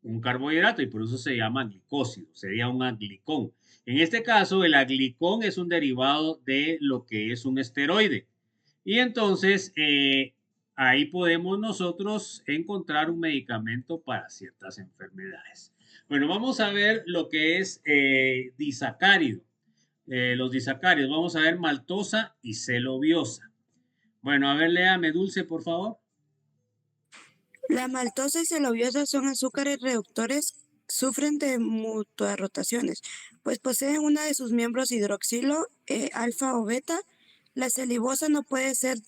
un carbohidrato, y por eso se llama glicósido, sería un aglicón. En este caso, el aglicón es un derivado de lo que es un esteroide. Y entonces, ahí podemos nosotros encontrar un medicamento para ciertas enfermedades. Bueno, vamos a ver lo que es disacárido. Los disacáridos, vamos a ver maltosa y celobiosa. Bueno, a ver, léame Dulce, por favor. La maltosa y celobiosa son azúcares reductores, sufren de mutuas rotaciones, pues poseen una de sus miembros hidroxilo, alfa o beta. La celibosa no puede ser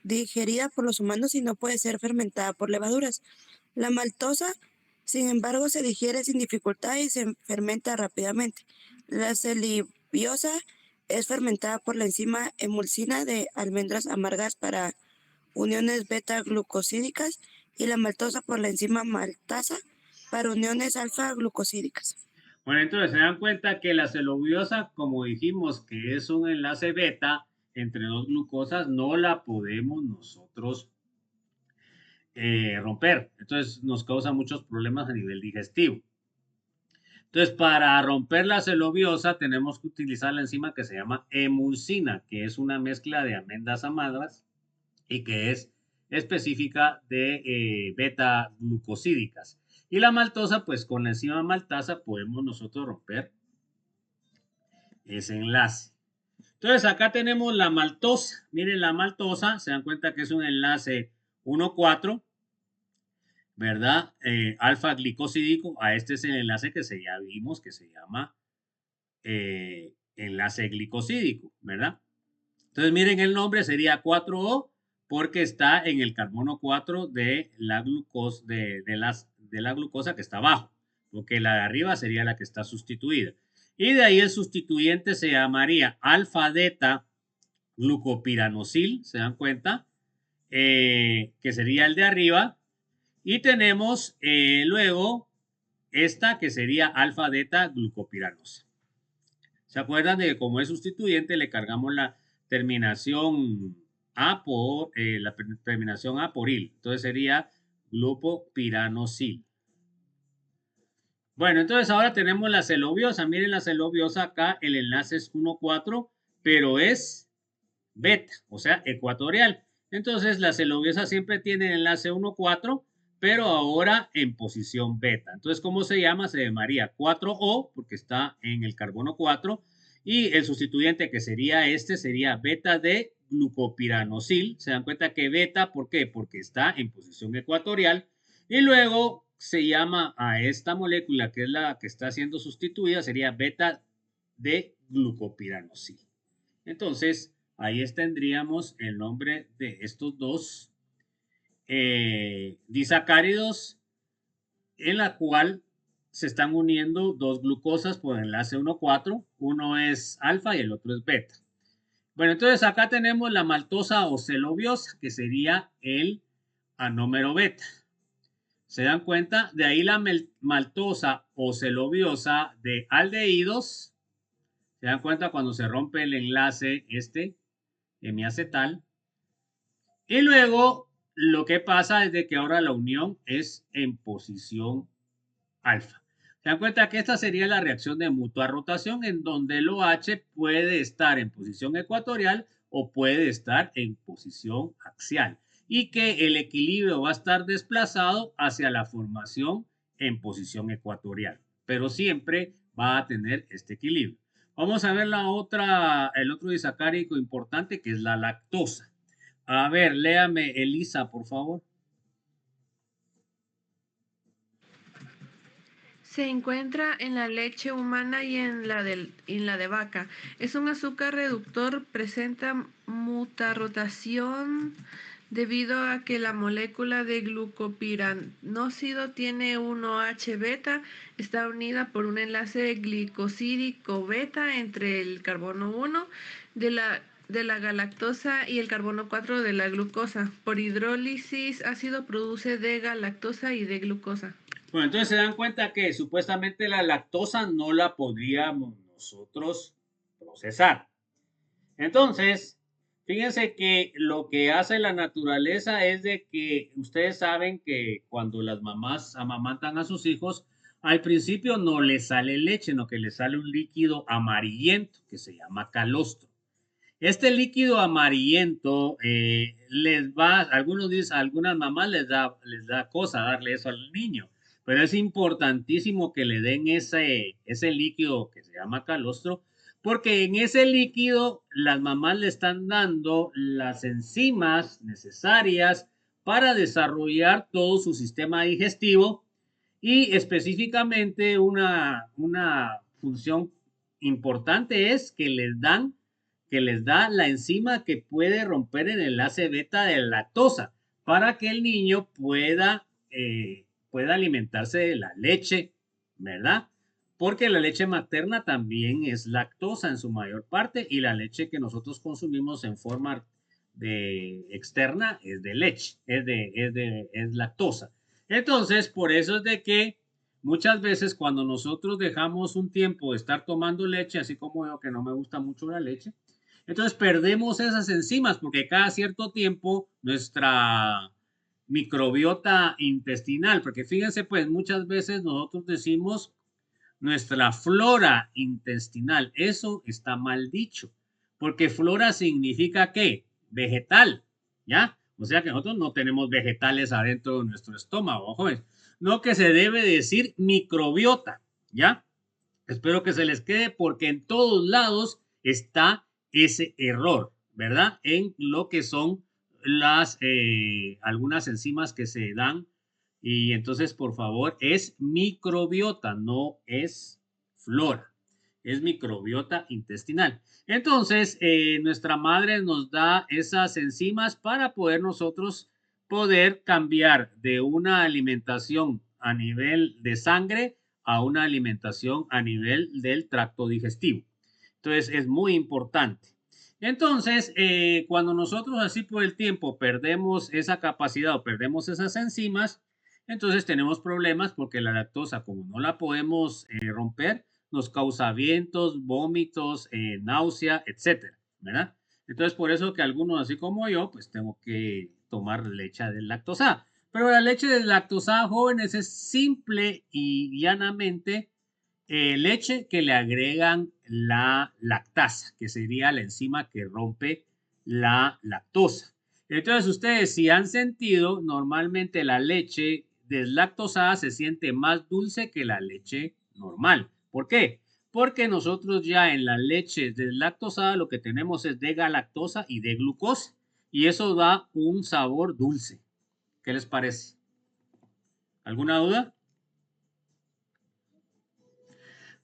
digerida por los humanos y no puede ser fermentada por levaduras. La maltosa, sin embargo, se digiere sin dificultad y se fermenta rápidamente. La celibiosa es fermentada por la enzima emulsina de almendras amargas para uniones beta-glucosídicas y la maltosa por la enzima maltasa para uniones alfa-glucosídicas. Bueno, entonces se dan cuenta que la celobiosa, como dijimos que es un enlace beta entre dos glucosas, no la podemos nosotros romper. Entonces nos causa muchos problemas a nivel digestivo. Entonces, para romper la celobiosa tenemos que utilizar la enzima que se llama emulsina, que es una mezcla de amendas amadas y que es específica de beta-glucosídicas. Y la maltosa, pues con la enzima maltasa podemos nosotros romper ese enlace. Entonces, acá tenemos la maltosa. Miren, la maltosa, se dan cuenta que es un enlace 1,4, ¿verdad? Alfa glicosídico. A este es el enlace que ya vimos que se llama enlace glicosídico, ¿verdad? Entonces, miren, el nombre sería 4O porque está en el carbono 4 de la glucosa, de la glucosa que está abajo, porque la de arriba sería la que está sustituida. Y de ahí el sustituyente se llamaría alfa-deta glucopiranosil, ¿se dan cuenta? Que sería el de arriba. Y tenemos luego esta que sería alfa-deta glucopiranosa. ¿Se acuerdan de que como es sustituyente le cargamos la terminación A por terminación A por il? Entonces sería glupopiranosil. Bueno, entonces ahora tenemos la celobiosa. Miren la celobiosa acá, el enlace es 1,4, pero es beta, o sea, ecuatorial. Entonces la celobiosa siempre tiene el enlace 1,4, pero ahora en posición beta. Entonces, ¿cómo se llama? Se llamaría 4O, porque está en el carbono 4, y el sustituyente que sería este sería beta de glucopiranosil. Se dan cuenta que beta, ¿por qué? Porque está en posición ecuatorial. Y luego se llama a esta molécula, que es la que está siendo sustituida, sería beta de glucopiranosil. Entonces, ahí tendríamos el nombre de estos dos disacáridos en la cual se están uniendo dos glucosas por enlace 1,4. Uno es alfa y el otro es beta. Bueno, entonces acá tenemos la maltosa o celobiosa, que sería el anómero beta. ¿Se dan cuenta? De ahí la maltosa o celobiosa de aldehídos. ¿Se dan cuenta cuando se rompe el enlace hemiacetal? Y luego lo que pasa es de que ahora la unión es en posición alfa. Se dan cuenta que esta sería la reacción de mutua rotación en donde el OH puede estar en posición ecuatorial o puede estar en posición axial y que el equilibrio va a estar desplazado hacia la formación en posición ecuatorial, pero siempre va a tener este equilibrio. Vamos a ver el otro disacárido importante que es la lactosa. A ver, léame, Elisa, por favor. Se encuentra en la leche humana y en la de vaca. Es un azúcar reductor, presenta mutarrotación debido a que la molécula de glucopiranósido tiene un OH beta, está unida por un enlace glicosídico beta entre el carbono 1 de la galactosa y el carbono 4 de la glucosa. Por hidrólisis, ácido produce D-galactosa y D-glucosa. Bueno, entonces se dan cuenta que supuestamente la lactosa no la podríamos nosotros procesar. Entonces, fíjense que lo que hace la naturaleza es de que ustedes saben que cuando las mamás amamantan a sus hijos, al principio no les sale leche, sino que les sale un líquido amarillento que se llama calostro. Este líquido amarillento algunos dicen, a algunas mamás les da cosa darle eso al niño, pero es importantísimo que le den ese líquido que se llama calostro, porque en ese líquido las mamás le están dando las enzimas necesarias para desarrollar todo su sistema digestivo y específicamente una función importante es que les da la enzima que puede romper el enlace beta de la lactosa para que el niño pueda alimentarse de la leche, ¿verdad? Porque la leche materna también es lactosa en su mayor parte y la leche que nosotros consumimos en forma externa es de leche, es lactosa. Entonces, por eso es de que muchas veces cuando nosotros dejamos un tiempo de estar tomando leche, así como yo que no me gusta mucho la leche, entonces perdemos esas enzimas porque cada cierto tiempo nuestra microbiota intestinal, porque fíjense pues muchas veces nosotros decimos nuestra flora intestinal. Eso está mal dicho, porque flora significa ¿qué? Vegetal, ¿ya? O sea que nosotros no tenemos vegetales adentro de nuestro estómago, jóvenes. No, que se debe decir microbiota, ¿ya? Espero que se les quede porque en todos lados está ese error, ¿verdad? En lo que son las algunas enzimas que se dan y entonces, por favor, es microbiota, no es flora, es microbiota intestinal. Entonces, nuestra madre nos da esas enzimas para poder nosotros poder cambiar de una alimentación a nivel de sangre a una alimentación a nivel del tracto digestivo. Entonces, es muy importante. Entonces, cuando nosotros así por el tiempo perdemos esa capacidad o perdemos esas enzimas, entonces tenemos problemas porque la lactosa, como no la podemos romper, nos causa vientos, vómitos, náusea, etcétera, ¿verdad? Entonces, por eso que algunos, así como yo, pues tengo que tomar leche deslactosada. Pero la leche deslactosada, jóvenes, es simple y llanamente leche que le agregan la lactasa, que sería la enzima que rompe la lactosa. Entonces, ustedes si han sentido, normalmente la leche deslactosada se siente más dulce que la leche normal. ¿Por qué? Porque nosotros ya en la leche deslactosada lo que tenemos es de galactosa y de glucosa. Y eso da un sabor dulce. ¿Qué les parece? ¿Alguna duda?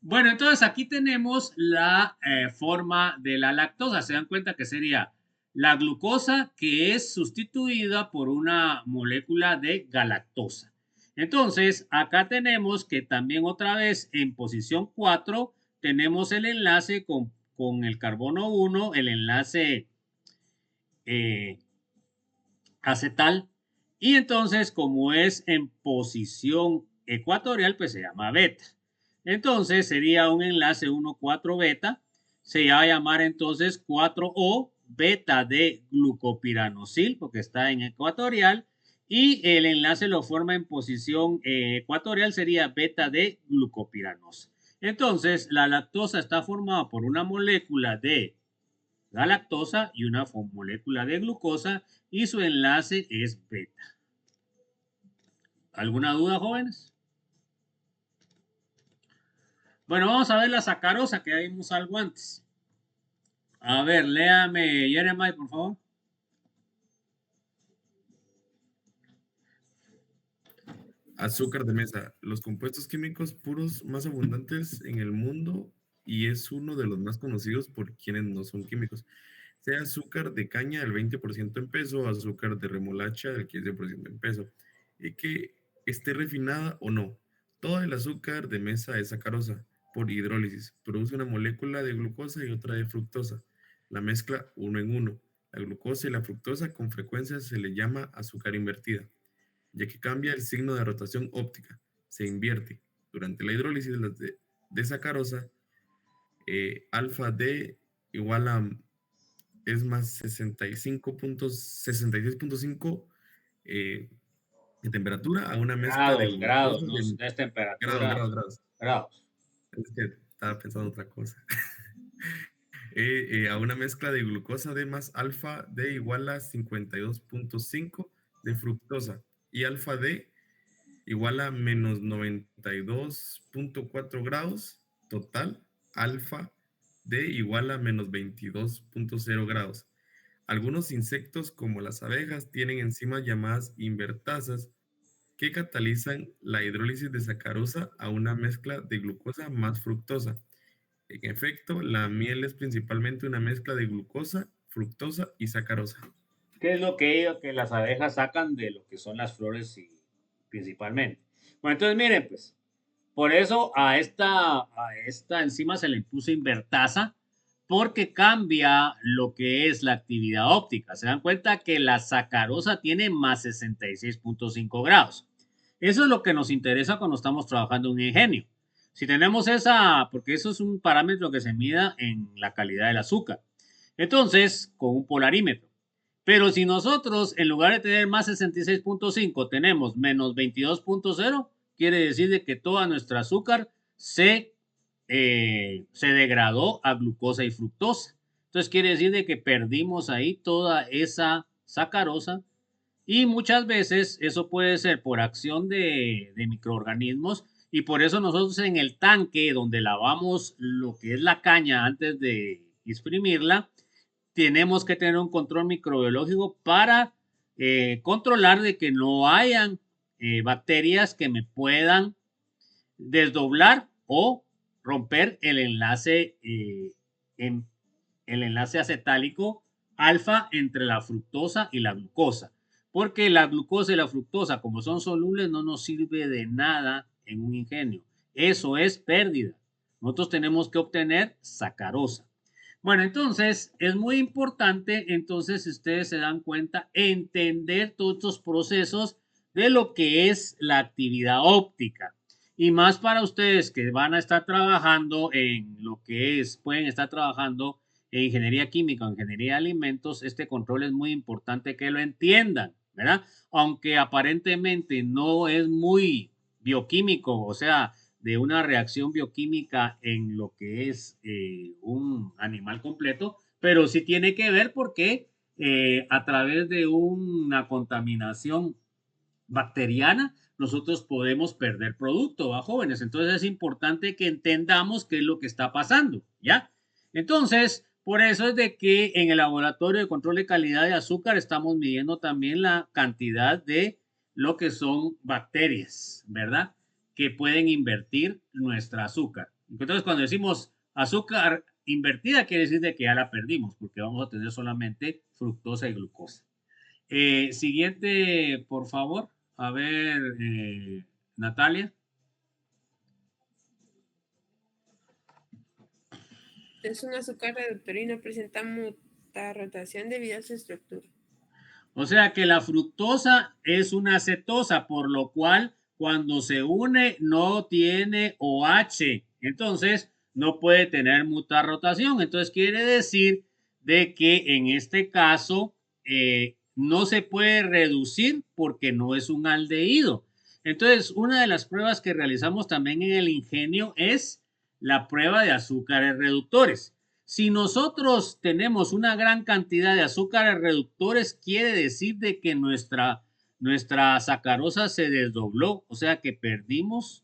Bueno, entonces aquí tenemos la forma de la lactosa. Se dan cuenta que sería la glucosa que es sustituida por una molécula de galactosa. Entonces, acá tenemos que también otra vez en posición 4 tenemos el enlace con el carbono 1, el enlace acetal. Y entonces, como es en posición ecuatorial, pues se llama beta. Entonces, sería un enlace 1,4 beta. Se va a llamar entonces 4O beta de glucopiranosil, porque está en ecuatorial. Y el enlace lo forma en posición ecuatorial, sería beta de glucopiranosa. Entonces, la lactosa está formada por una molécula de galactosa y una molécula de glucosa y su enlace es beta. ¿Alguna duda, jóvenes? Bueno, vamos a ver la sacarosa, que vimos algo antes. A ver, léame, Jeremiah, por favor. Azúcar de mesa, los compuestos químicos puros más abundantes en el mundo y es uno de los más conocidos por quienes no son químicos. Sea azúcar de caña del 20% en peso, azúcar de remolacha del 15% en peso, y que esté refinada o no. Todo el azúcar de mesa es sacarosa por hidrólisis. Produce una molécula de glucosa y otra de fructosa. La mezcla uno en uno. La glucosa y la fructosa con frecuencia se le llama azúcar invertida, ya que cambia el signo de rotación óptica, se invierte. Durante la hidrólisis de sacarosa, alfa D igual a es más 66.5 de temperatura a una mezcla de grados, no de es temperatura. Grados. Es que estaba pensando otra cosa. A una mezcla de glucosa D más alfa D igual a 52.5 de fructosa y alfa D igual a menos 92.4 grados total, alfa D igual a menos 22.0 grados. Algunos insectos como las abejas tienen enzimas llamadas invertasas que catalizan la hidrólisis de sacarosa a una mezcla de glucosa más fructosa. En efecto, la miel es principalmente una mezcla de glucosa, fructosa y sacarosa. ¿Qué es lo que las abejas sacan de lo que son las flores y principalmente? Bueno, entonces miren, pues, por eso a esta enzima se le impuso invertasa, porque cambia lo que es la actividad óptica. Se dan cuenta que la sacarosa tiene más 66.5 grados. Eso es lo que nos interesa cuando estamos trabajando en un ingenio. Si tenemos porque eso es un parámetro que se mida en la calidad del azúcar. Entonces, con un polarímetro. Pero si nosotros, en lugar de tener más 66.5, tenemos menos 22.0, quiere decir de que toda nuestra azúcar se degradó a glucosa y fructosa. Entonces quiere decir de que perdimos ahí toda esa sacarosa y muchas veces eso puede ser por acción de microorganismos y por eso nosotros en el tanque donde lavamos lo que es la caña antes de exprimirla, tenemos que tener un control microbiológico para controlar de que no hayan bacterias que me puedan desdoblar o romper el enlace el enlace acetálico alfa entre la fructosa y la glucosa. Porque la glucosa y la fructosa, como son solubles, no nos sirve de nada en un ingenio. Eso es pérdida. Nosotros tenemos que obtener sacarosa. Bueno, entonces es muy importante, entonces, si ustedes se dan cuenta, entender todos estos procesos de lo que es la actividad óptica. Y más para ustedes que van a estar trabajando en lo que es, pueden estar trabajando en ingeniería química o ingeniería de alimentos, este control es muy importante que lo entiendan, ¿verdad? Aunque aparentemente no es muy bioquímico, o sea, de una reacción bioquímica en lo que es un animal completo, pero sí tiene que ver porque a través de una contaminación bacteriana, nosotros podemos perder producto, ¿va, jóvenes? Entonces es importante que entendamos qué es lo que está pasando, ¿ya? Entonces, por eso es de que en el laboratorio de control de calidad de azúcar estamos midiendo también la cantidad de lo que son bacterias, ¿verdad? Que pueden invertir nuestra azúcar. Entonces, cuando decimos azúcar invertida, quiere decir de que ya la perdimos, porque vamos a tener solamente fructosa y glucosa. Siguiente, por favor. A ver, Natalia. Es un azúcar reductor y no presenta mucha rotación debido a su estructura. O sea que la fructosa es una cetosa, por lo cual cuando se une no tiene OH. Entonces no puede tener mucha rotación. Entonces quiere decir de que en este caso no se puede reducir porque no es un aldehído. Entonces, una de las pruebas que realizamos también en el ingenio es la prueba de azúcares reductores. Si nosotros tenemos una gran cantidad de azúcares reductores, quiere decir de que nuestra sacarosa se desdobló, o sea que perdimos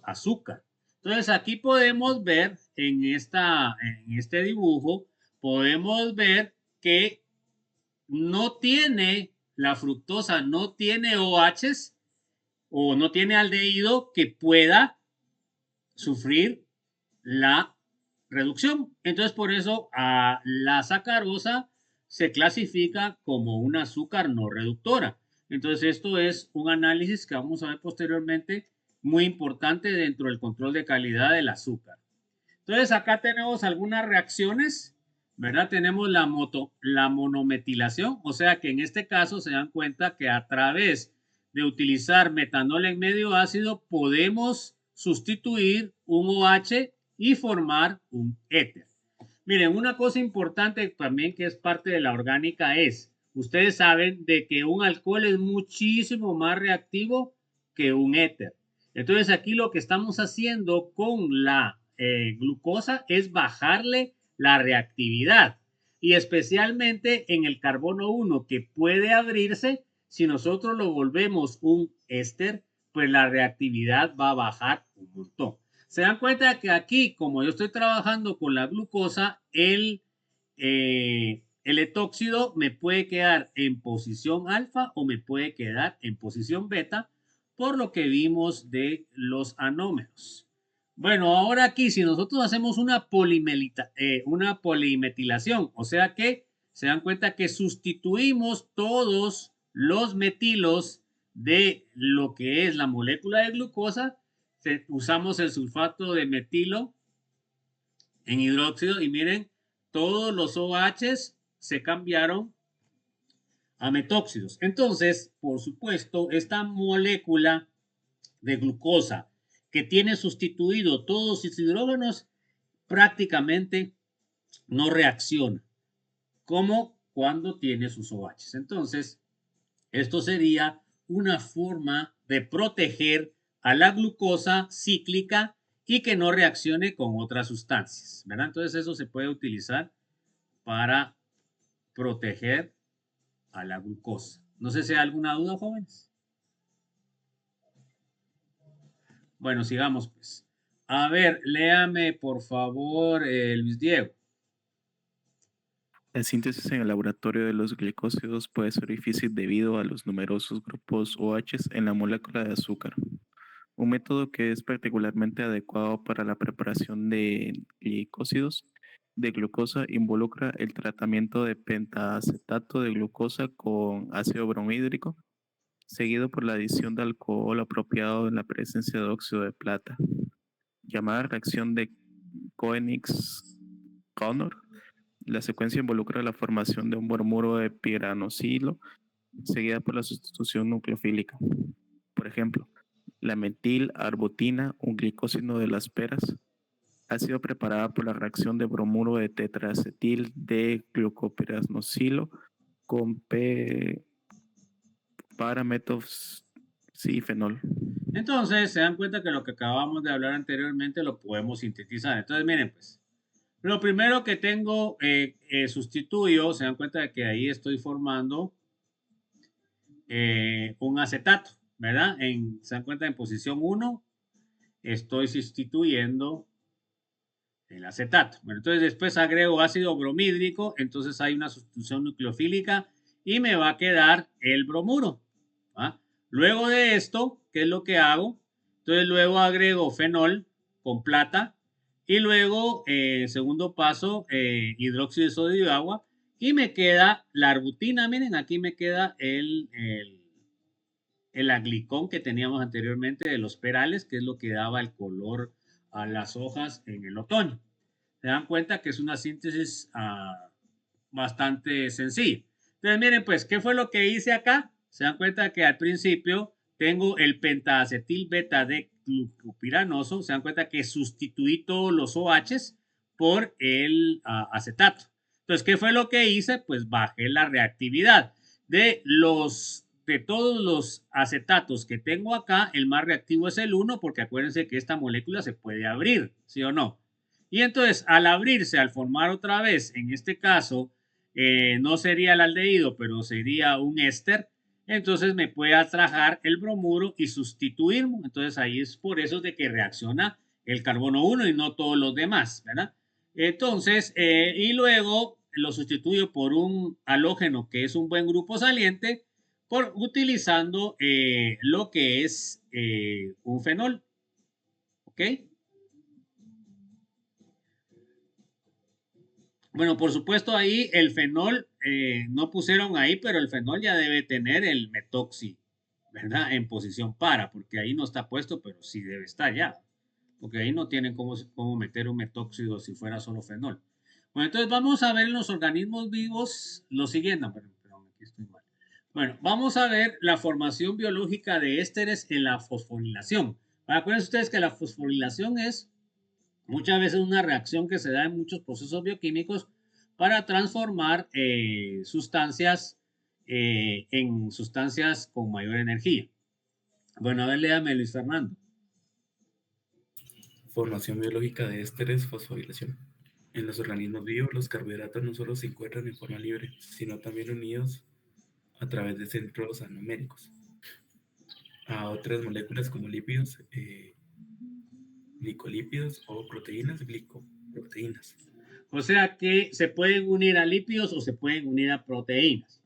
azúcar. Entonces, aquí podemos ver en este dibujo, podemos ver que no tiene, la fructosa no tiene OHs o no tiene aldehído que pueda sufrir la reducción. Entonces, por eso a la sacarosa se clasifica como un azúcar no reductora. Entonces, esto es un análisis que vamos a ver posteriormente, muy importante dentro del control de calidad del azúcar. Entonces, acá tenemos algunas reacciones, ¿verdad? Tenemos la monometilación, o sea que en este caso se dan cuenta que a través de utilizar metanol en medio ácido podemos sustituir un OH y formar un éter. Miren, una cosa importante también que es parte de la orgánica es, ustedes saben de que un alcohol es muchísimo más reactivo que un éter. Entonces aquí lo que estamos haciendo con la glucosa es bajarle la reactividad y especialmente en el carbono 1 que puede abrirse, si nosotros lo volvemos un éster, pues la reactividad va a bajar un montón. Se dan cuenta que aquí, como yo estoy trabajando con la glucosa, el etóxido me puede quedar en posición alfa o me puede quedar en posición beta, por lo que vimos de los anómeros. Bueno, ahora aquí, si nosotros hacemos una polimetilación, o sea que se dan cuenta que sustituimos todos los metilos de lo que es la molécula de glucosa, usamos el sulfato de metilo en hidróxido y miren, todos los OHs se cambiaron a metóxidos. Entonces, por supuesto, esta molécula de glucosa que tiene sustituido todos sus hidrógenos prácticamente no reacciona como cuando tiene sus OHs. Entonces, esto sería una forma de proteger a la glucosa cíclica y que no reaccione con otras sustancias, ¿verdad? Entonces eso se puede utilizar para proteger a la glucosa. No sé si hay alguna duda, jóvenes. Bueno, sigamos pues. A ver, léame por favor, Luis Diego. La síntesis en el laboratorio de los glicósidos puede ser difícil debido a los numerosos grupos OH en la molécula de azúcar. Un método que es particularmente adecuado para la preparación de glicósidos de glucosa involucra el tratamiento de pentacetato de glucosa con ácido bromhídrico, seguido por la adición de alcohol apropiado en la presencia de óxido de plata, llamada reacción de Koenigs-Connor. La secuencia involucra la formación de un bromuro de piranosilo, seguida por la sustitución nucleofílica. Por ejemplo, la metil-arbutina, un glicósido de las peras, ha sido preparada por la reacción de bromuro de tetraacetil de glucopiranosilo con parametofenol. Entonces, se dan cuenta que lo que acabamos de hablar anteriormente lo podemos sintetizar. Entonces, miren, pues, lo primero que tengo, sustituyo, se dan cuenta de que ahí estoy formando un acetato, ¿verdad? Se dan cuenta en posición 1, estoy sustituyendo el acetato. Bueno, entonces después agrego ácido bromhídrico, entonces hay una sustitución nucleofílica y me va a quedar el bromuro. ¿Va? Luego de esto, ¿qué es lo que hago? Entonces luego agrego fenol con plata y luego, segundo paso, hidróxido de sodio y agua y me queda la arbutina. Miren, aquí me queda el aglicón que teníamos anteriormente de los perales, que es lo que daba el color a las hojas en el otoño. Se dan cuenta que es una síntesis bastante sencilla. Entonces, miren, pues, ¿qué fue lo que hice acá? Se dan cuenta que al principio tengo el pentaacetil beta de glucopiranoso. Se dan cuenta que sustituí todos los OHs por el acetato. Entonces, ¿qué fue lo que hice? Pues bajé la reactividad de todos los acetatos que tengo acá. El más reactivo es el 1, porque acuérdense que esta molécula se puede abrir, ¿sí o no? Y entonces, al abrirse, al formar otra vez, en este caso, no sería el aldehído, pero sería un éster, entonces me puede atrajar el bromuro y sustituirlo. Entonces, ahí es por eso de que reacciona el carbono 1 y no todos los demás, ¿verdad? Entonces, y luego lo sustituyo por un halógeno que es un buen grupo saliente, utilizando lo que es un fenol. ¿Ok? Bueno, por supuesto ahí el fenol, no pusieron ahí, pero el fenol ya debe tener el metoxi, ¿verdad? En posición para, porque ahí no está puesto, pero sí debe estar ya. Porque ahí no tienen cómo meter un metóxido si fuera solo fenol. Bueno, entonces vamos a ver en los organismos vivos lo siguiente. Perdón, aquí estoy mal. Bueno, vamos a ver la formación biológica de ésteres en la fosforilación. Acuérdense ustedes que la fosforilación es muchas veces una reacción que se da en muchos procesos bioquímicos para transformar sustancias en sustancias con mayor energía. Bueno, a ver, léame, Luis Fernando. Formación biológica de ésteres, fosforilación. En los organismos vivos, los carbohidratos no solo se encuentran en forma libre, sino también unidos a través de centros anoméricos a otras moléculas como lípidos, glicolípidos o proteínas, glicoproteínas. O sea que se pueden unir a lípidos o se pueden unir a proteínas.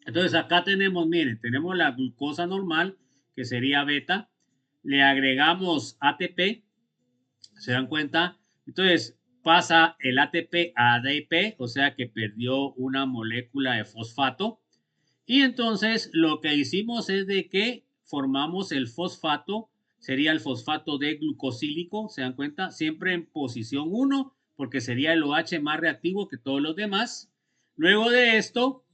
Entonces acá tenemos, miren, tenemos la glucosa normal, que sería beta. Le agregamos ATP, ¿se dan cuenta? Entonces pasa el ATP a ADP, o sea que perdió una molécula de fosfato. Y entonces lo que hicimos es de que formamos el fosfato, sería el fosfato de glucosílico, ¿se dan cuenta? Siempre en posición 1, porque sería el OH más reactivo que todos los demás. Luego de esto,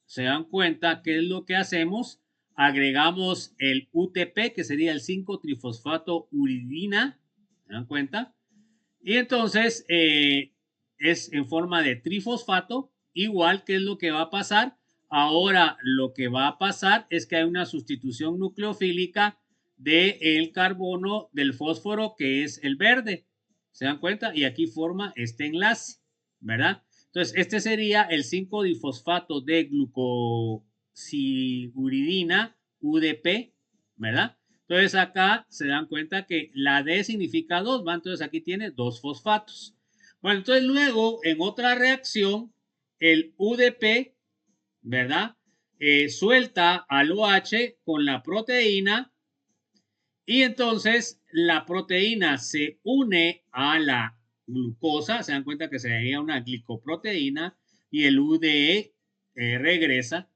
se dan cuenta qué es lo que hacemos. Agregamos el UTP, que sería el 5-trifosfato uridina, ¿se dan cuenta? Y entonces es en forma de trifosfato, igual que es lo que va a pasar. Ahora lo que va a pasar es que hay una sustitución nucleofílica del carbono del fósforo, que es el verde. ¿Se dan cuenta? Y aquí forma este enlace, ¿verdad? Entonces, este sería el 5-difosfato de glucosiuridina, UDP, ¿verdad? Entonces, acá se dan cuenta que la D significa 2, ¿va? Entonces, aquí tiene 2 fosfatos. Bueno, entonces luego, en otra reacción, el UDP, ¿verdad? Suelta al OH con la proteína y entonces la proteína se une a la glucosa, se dan cuenta que sería una glicoproteína y el UDE regresa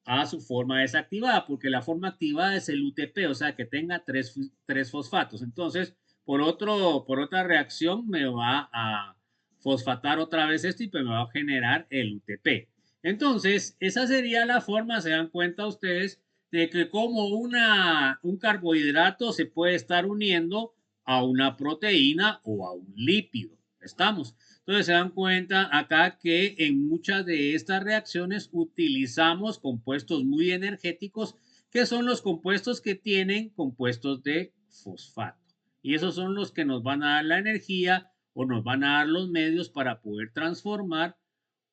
a su forma desactivada, porque la forma activada es el UTP, o sea que tenga tres fosfatos. Entonces, por otra reacción me va a fosfatar otra vez esto y pues me va a generar el UTP. Entonces, esa sería la forma, se dan cuenta ustedes, de que como un carbohidrato se puede estar uniendo a una proteína o a un lípido. ¿Estamos? Entonces se dan cuenta acá que en muchas de estas reacciones utilizamos compuestos muy energéticos, que son los compuestos que tienen compuestos de fosfato. Y esos son los que nos van a dar la energía o nos van a dar los medios para poder transformar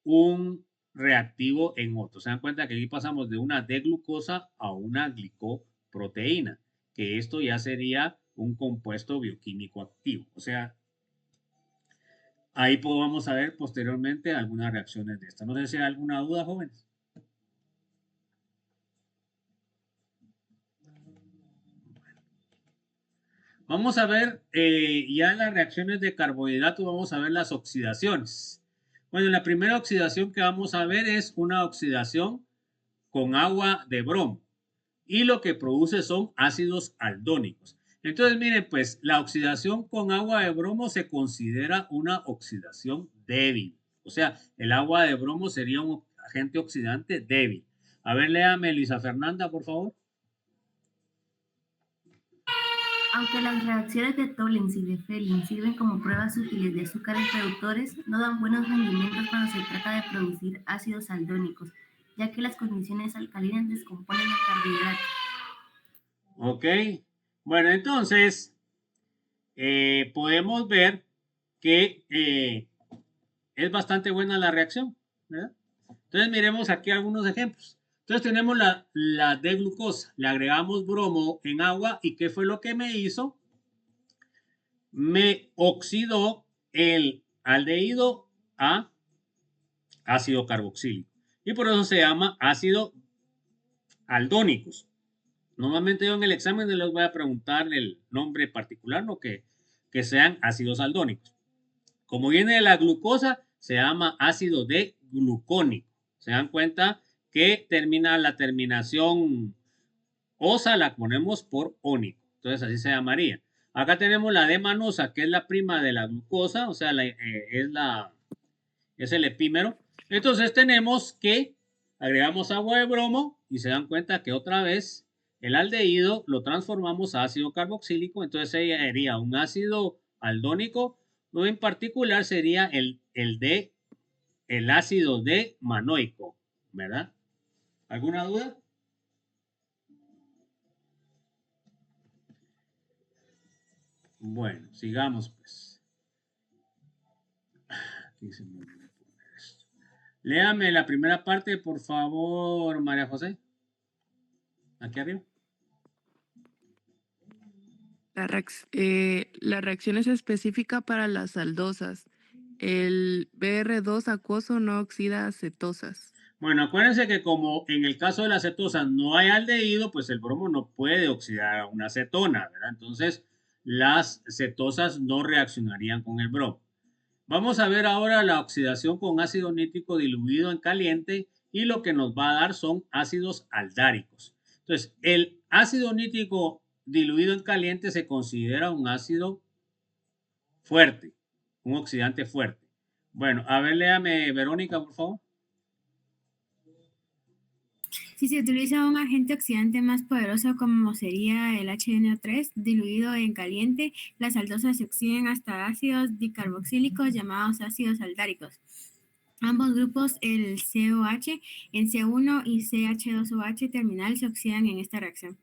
un reactivo en otro. Se dan cuenta que aquí pasamos de una D-glucosa a una glicoproteína, que esto ya sería un compuesto bioquímico activo. O sea, ahí podemos ver posteriormente algunas reacciones de esta. No sé si hay alguna duda, jóvenes. Vamos a ver ya las reacciones de carbohidratos, vamos a ver las oxidaciones. Bueno, la primera oxidación que vamos a ver es una oxidación con agua de bromo y lo que produce son ácidos aldónicos. Entonces, miren, pues la oxidación con agua de bromo se considera una oxidación débil. O sea, el agua de bromo sería un agente oxidante débil. A ver, léame, Elisa Fernanda, por favor. Aunque las reacciones de Tollens y de Fehling sirven como pruebas útiles de azúcares reductores, no dan buenos rendimientos cuando se trata de producir ácidos aldónicos, ya que las condiciones alcalinas descomponen el carbohidrato. Ok, bueno, entonces podemos ver que es bastante buena la reacción, ¿verdad? Entonces miremos aquí algunos ejemplos. Entonces tenemos la D-glucosa, le agregamos bromo en agua y ¿qué fue lo que me hizo? Me oxidó el aldehído a ácido carboxílico y por eso se llama ácido aldónicos. Normalmente yo en el examen les voy a preguntar el nombre particular, no que sean ácidos aldónicos. Como viene de la glucosa, se llama ácido D-glucónico. ¿Se dan cuenta? Que termina la terminación osa, la ponemos por ónico. Entonces así se llamaría. Acá tenemos la D-manosa, que es la prima de la glucosa, o sea, es el epímero. Entonces tenemos que agregamos agua de bromo y se dan cuenta que otra vez el aldehído lo transformamos a ácido carboxílico, entonces sería un ácido aldónico, o en particular sería el ácido D-manoico, ¿verdad? ¿Alguna duda? Bueno, sigamos pues. Aquí se me olvidó poner esto. Léame la primera parte, por favor, María José. Aquí arriba. La reacción es específica para las aldosas. El BR2 acuoso no oxida acetosas. Bueno, acuérdense que como en el caso de la acetosa no hay aldehído, pues el bromo no puede oxidar a una acetona, ¿verdad? Entonces, las cetosas no reaccionarían con el bromo. Vamos a ver ahora la oxidación con ácido nítrico diluido en caliente y lo que nos va a dar son ácidos aldáricos. Entonces, el ácido nítrico diluido en caliente se considera un ácido fuerte, un oxidante fuerte. Bueno, a ver, léame, Verónica, por favor. Si se utiliza un agente oxidante más poderoso como sería el HNO3 diluido en caliente, las aldosas se oxidan hasta ácidos dicarboxílicos llamados ácidos aldáricos. Ambos grupos, el COH en C1 y CH2OH terminal, se oxidan en esta reacción.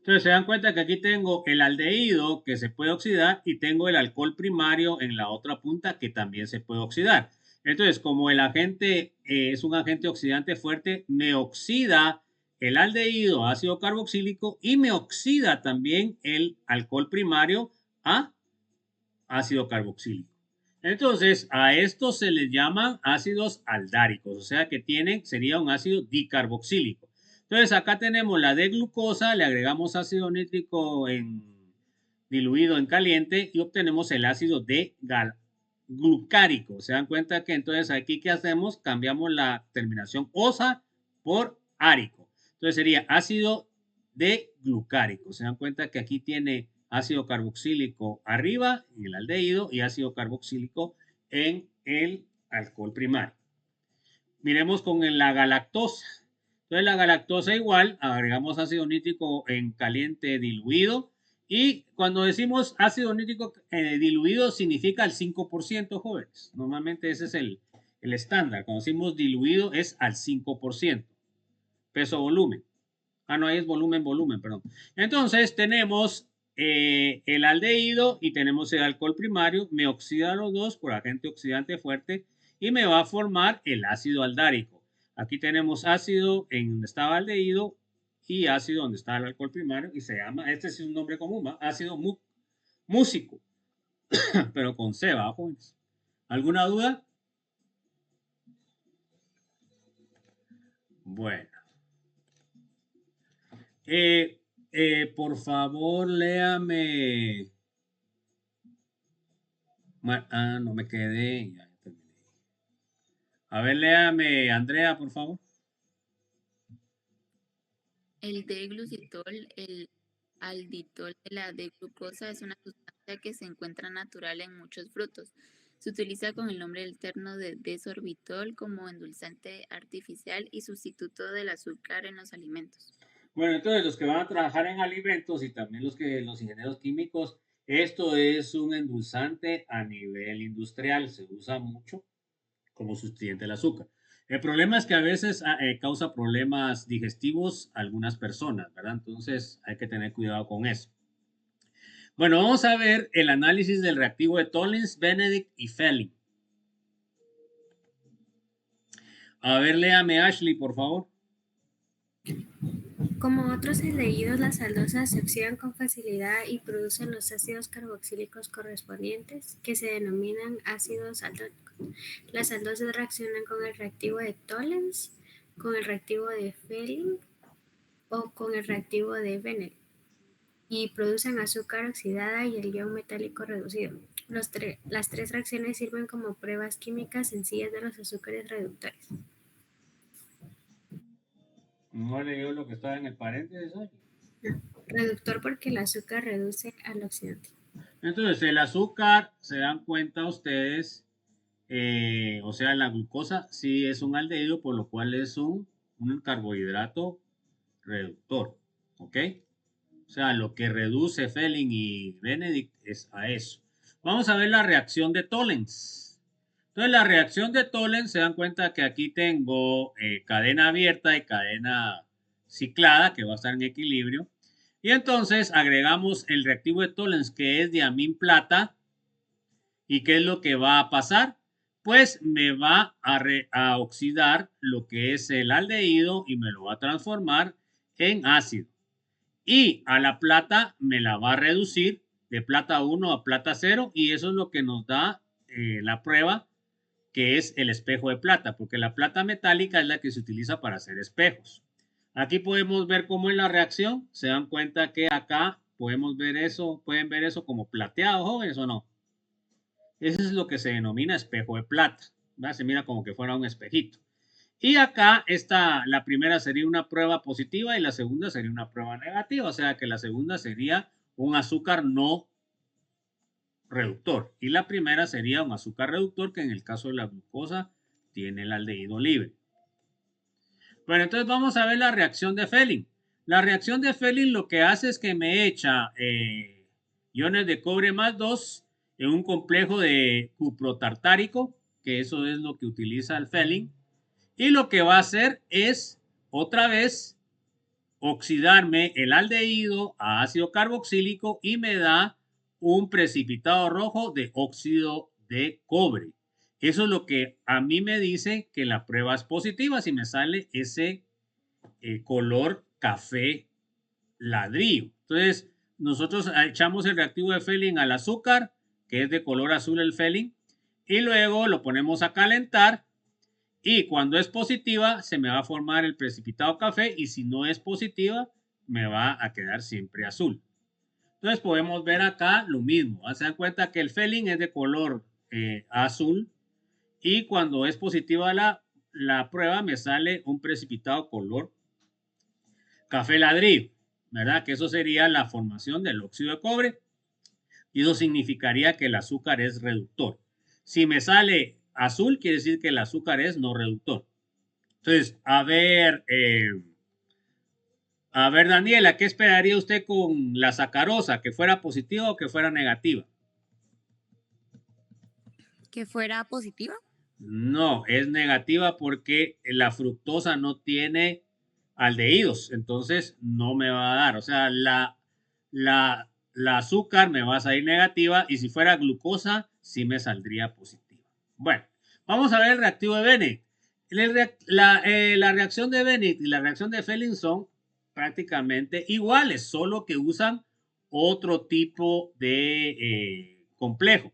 Entonces se dan cuenta que aquí tengo el aldehído que se puede oxidar y tengo el alcohol primario en la otra punta que también se puede oxidar. Entonces, como el agente es un agente oxidante fuerte, me oxida el aldehído ácido carboxílico y me oxida también el alcohol primario a ácido carboxílico. Entonces, a estos se les llaman ácidos aldáricos, o sea que sería un ácido dicarboxílico. Entonces, acá tenemos la D-glucosa, le agregamos ácido nítrico diluido en caliente y obtenemos el ácido D-glucárico. Se dan cuenta que entonces aquí, ¿qué hacemos? Cambiamos la terminación osa por árico. Entonces sería ácido D-glucárico. Se dan cuenta que aquí tiene ácido carboxílico arriba en el aldehído y ácido carboxílico en el alcohol primario. Miremos con la galactosa. Entonces la galactosa igual, agregamos ácido nítrico en caliente diluido y cuando decimos ácido nítrico diluido significa el 5%, jóvenes. Normalmente ese es el estándar. Cuando decimos diluido es al 5%. Peso-volumen. Ah, no, ahí es volumen, perdón. Entonces tenemos el aldehído y tenemos el alcohol primario. Me oxida los dos por agente oxidante fuerte y me va a formar el ácido aldárico. Aquí tenemos ácido en donde estaba el aldehído y ácido donde está el alcohol primario y se llama, este es un nombre común, ¿va? Ácido músico, pero con C, ¿va, jóvenes? ¿Alguna duda? Bueno. Por favor, léame. No me quedé. Ya terminé. A ver, léame, Andrea, por favor. El D-glucitol, el alditol de la D-glucosa es una sustancia que se encuentra natural en muchos frutos. Se utiliza con el nombre alterno de D-sorbitol como endulzante artificial y sustituto del azúcar en los alimentos. Bueno, entonces los que van a trabajar en alimentos y también los ingenieros químicos, esto es un endulzante a nivel industrial, se usa mucho como sustituyente del azúcar. El problema es que a veces causa problemas digestivos a algunas personas, ¿verdad? Entonces hay que tener cuidado con eso. Bueno, vamos a ver el análisis del reactivo de Tollens, Benedict y Fehling. A ver, léame, Ashley, por favor. Como otros aldehídos, las aldosas se oxidan con facilidad y producen los ácidos carboxílicos correspondientes, que se denominan ácidos aldónicos. Las aldosas reaccionan con el reactivo de Tollens, con el reactivo de Fehling o con el reactivo de Benedict y producen azúcar oxidada y el ion metálico reducido. Las tres reacciones sirven como pruebas químicas sencillas de los azúcares reductores. No leí lo que estaba en el paréntesis. Reductor porque el azúcar reduce al oxidante. Entonces, el azúcar, se dan cuenta ustedes, o sea, la glucosa sí es un aldehído, por lo cual es un carbohidrato reductor, ¿ok? O sea, lo que reduce Fehling y Benedict es a eso. Vamos a ver la reacción de Tollens. Entonces, la reacción de Tollens, se dan cuenta que aquí tengo cadena abierta y cadena ciclada, que va a estar en equilibrio. Y entonces agregamos el reactivo de Tollens, que es diamín plata. ¿Y qué es lo que va a pasar? Pues me va a oxidar lo que es el aldehído y me lo va a transformar en ácido. Y a la plata me la va a reducir de plata 1 a plata 0 y eso es lo que nos da la prueba, que es el espejo de plata, porque la plata metálica es la que se utiliza para hacer espejos. Aquí podemos ver cómo es la reacción. Se dan cuenta que acá podemos ver eso, pueden ver eso como plateado, jóvenes, ¿o no? Eso es lo que se denomina espejo de plata. ¿Verdad? Se mira como que fuera un espejito. Y acá la primera sería una prueba positiva y la segunda sería una prueba negativa. O sea que la segunda sería un azúcar no reductor. Y la primera sería un azúcar reductor que en el caso de la glucosa tiene el aldehído libre. Bueno, entonces vamos a ver la reacción de Fehling. La reacción de Fehling lo que hace es que me echa iones de cobre más 2 en un complejo de cuprotartárico, que eso es lo que utiliza el Fehling. Y lo que va a hacer es otra vez oxidarme el aldehído a ácido carboxílico y me da un precipitado rojo de óxido de cobre. Eso es lo que a mí me dice que la prueba es positiva si me sale ese color café ladrillo. Entonces, nosotros echamos el reactivo de Fehling al azúcar, que es de color azul el Fehling, y luego lo ponemos a calentar. Y cuando es positiva, se me va a formar el precipitado café, y si no es positiva, me va a quedar siempre azul. Entonces podemos ver acá lo mismo. Se dan cuenta que el Fehling es de color azul, y cuando es positiva la prueba, me sale un precipitado color café ladrillo, ¿verdad? Que eso sería la formación del óxido de cobre, y eso significaría que el azúcar es reductor. Si me sale azul, quiere decir que el azúcar es no reductor. Entonces, a ver, Daniela, ¿qué esperaría usted con la sacarosa? ¿Que fuera positiva o que fuera negativa? ¿Que fuera positiva? No, es negativa porque la fructosa no tiene aldehídos, entonces no me va a dar. O sea, la azúcar me va a salir negativa, y si fuera glucosa, sí me saldría positiva. Bueno, vamos a ver el reactivo de Bennett. La reacción de Bennett y la reacción de Fehling son prácticamente iguales, solo que usan otro tipo de complejo.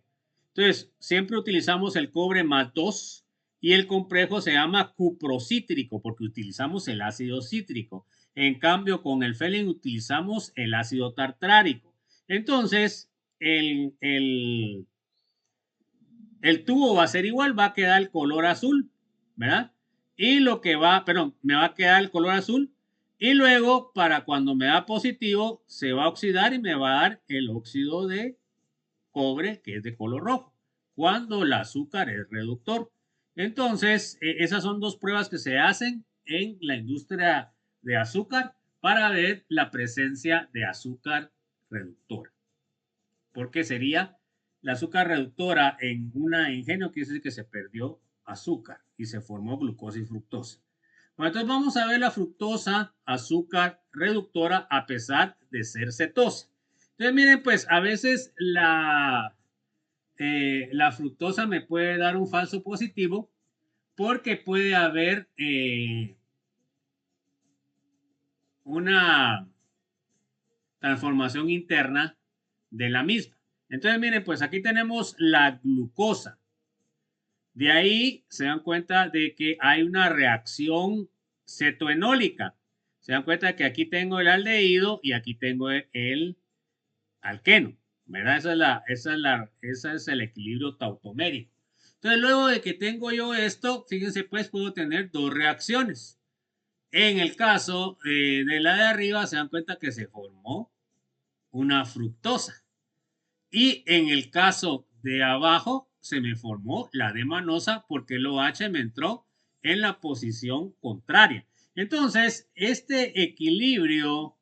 Entonces, siempre utilizamos el cobre más 2, y el complejo se llama cuprocítrico porque utilizamos el ácido cítrico. En cambio, con el Fehling utilizamos el ácido tartárico. Entonces, el tubo va a ser igual, va a quedar el color azul, ¿verdad? Y lo que va, perdón, me va a quedar el color azul, y luego para cuando me da positivo se va a oxidar y me va a dar el óxido de cobre, que es de color rojo, cuando el azúcar es reductor. Entonces, esas son dos pruebas que se hacen en la industria de azúcar para ver la presencia de azúcar reductora. Porque sería la azúcar reductora en una ingenio, quiere decir que se perdió azúcar y se formó glucosa y fructosa. Bueno, entonces vamos a ver la fructosa, azúcar reductora a pesar de ser cetosa. Entonces miren, pues a veces la fructosa me puede dar un falso positivo porque puede haber una transformación interna de la misma. Entonces miren, pues aquí tenemos la glucosa. De ahí se dan cuenta de que hay una reacción cetoenólica. Se dan cuenta que aquí tengo el aldehído y aquí tengo el alqueno, ¿verdad? Ese es el equilibrio tautomérico. Entonces, luego de que tengo yo esto, fíjense, pues puedo tener dos reacciones. En el caso de la de arriba, se dan cuenta que se formó una fructosa. Y en el caso de abajo, se me formó la D-manosa porque el OH me entró en la posición contraria. Entonces, este equilibrio,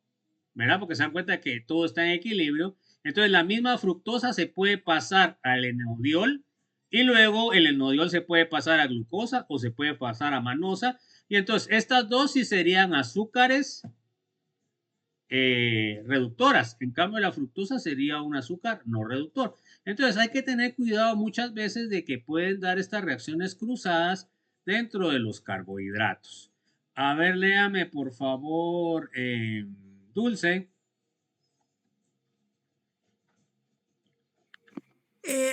¿verdad? Porque se dan cuenta que todo está en equilibrio. Entonces, la misma fructosa se puede pasar al enodiol, y luego el enodiol se puede pasar a glucosa o se puede pasar a manosa. Y entonces, estas dos sí serían azúcares reductoras. En cambio, la fructosa sería un azúcar no reductor. Entonces, hay que tener cuidado muchas veces de que pueden dar estas reacciones cruzadas dentro de los carbohidratos. A ver, léame por favor, Dulce.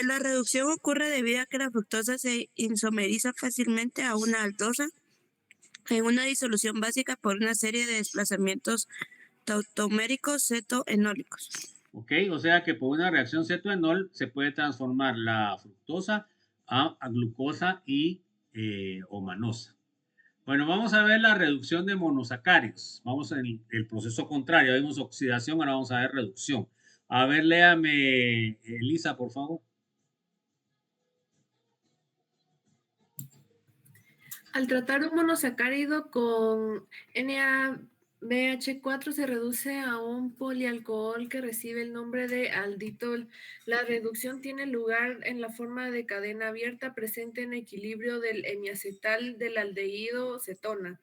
La reducción ocurre debido a que la fructosa se isomeriza fácilmente a una aldosa en una disolución básica por una serie de desplazamientos tautoméricos cetoenólicos. Ok, o sea que por una reacción cetoenol se puede transformar la fructosa a glucosa y o manosa. Bueno, vamos a ver la reducción de monosacáridos. Vamos en el proceso contrario. Vimos oxidación, ahora vamos a ver reducción. A ver, léame, Elisa, por favor. Al tratar un monosacárido con NaBH4 se reduce a un polialcohol que recibe el nombre de alditol. La reducción tiene lugar en la forma de cadena abierta presente en equilibrio del hemiacetal del aldehído cetona.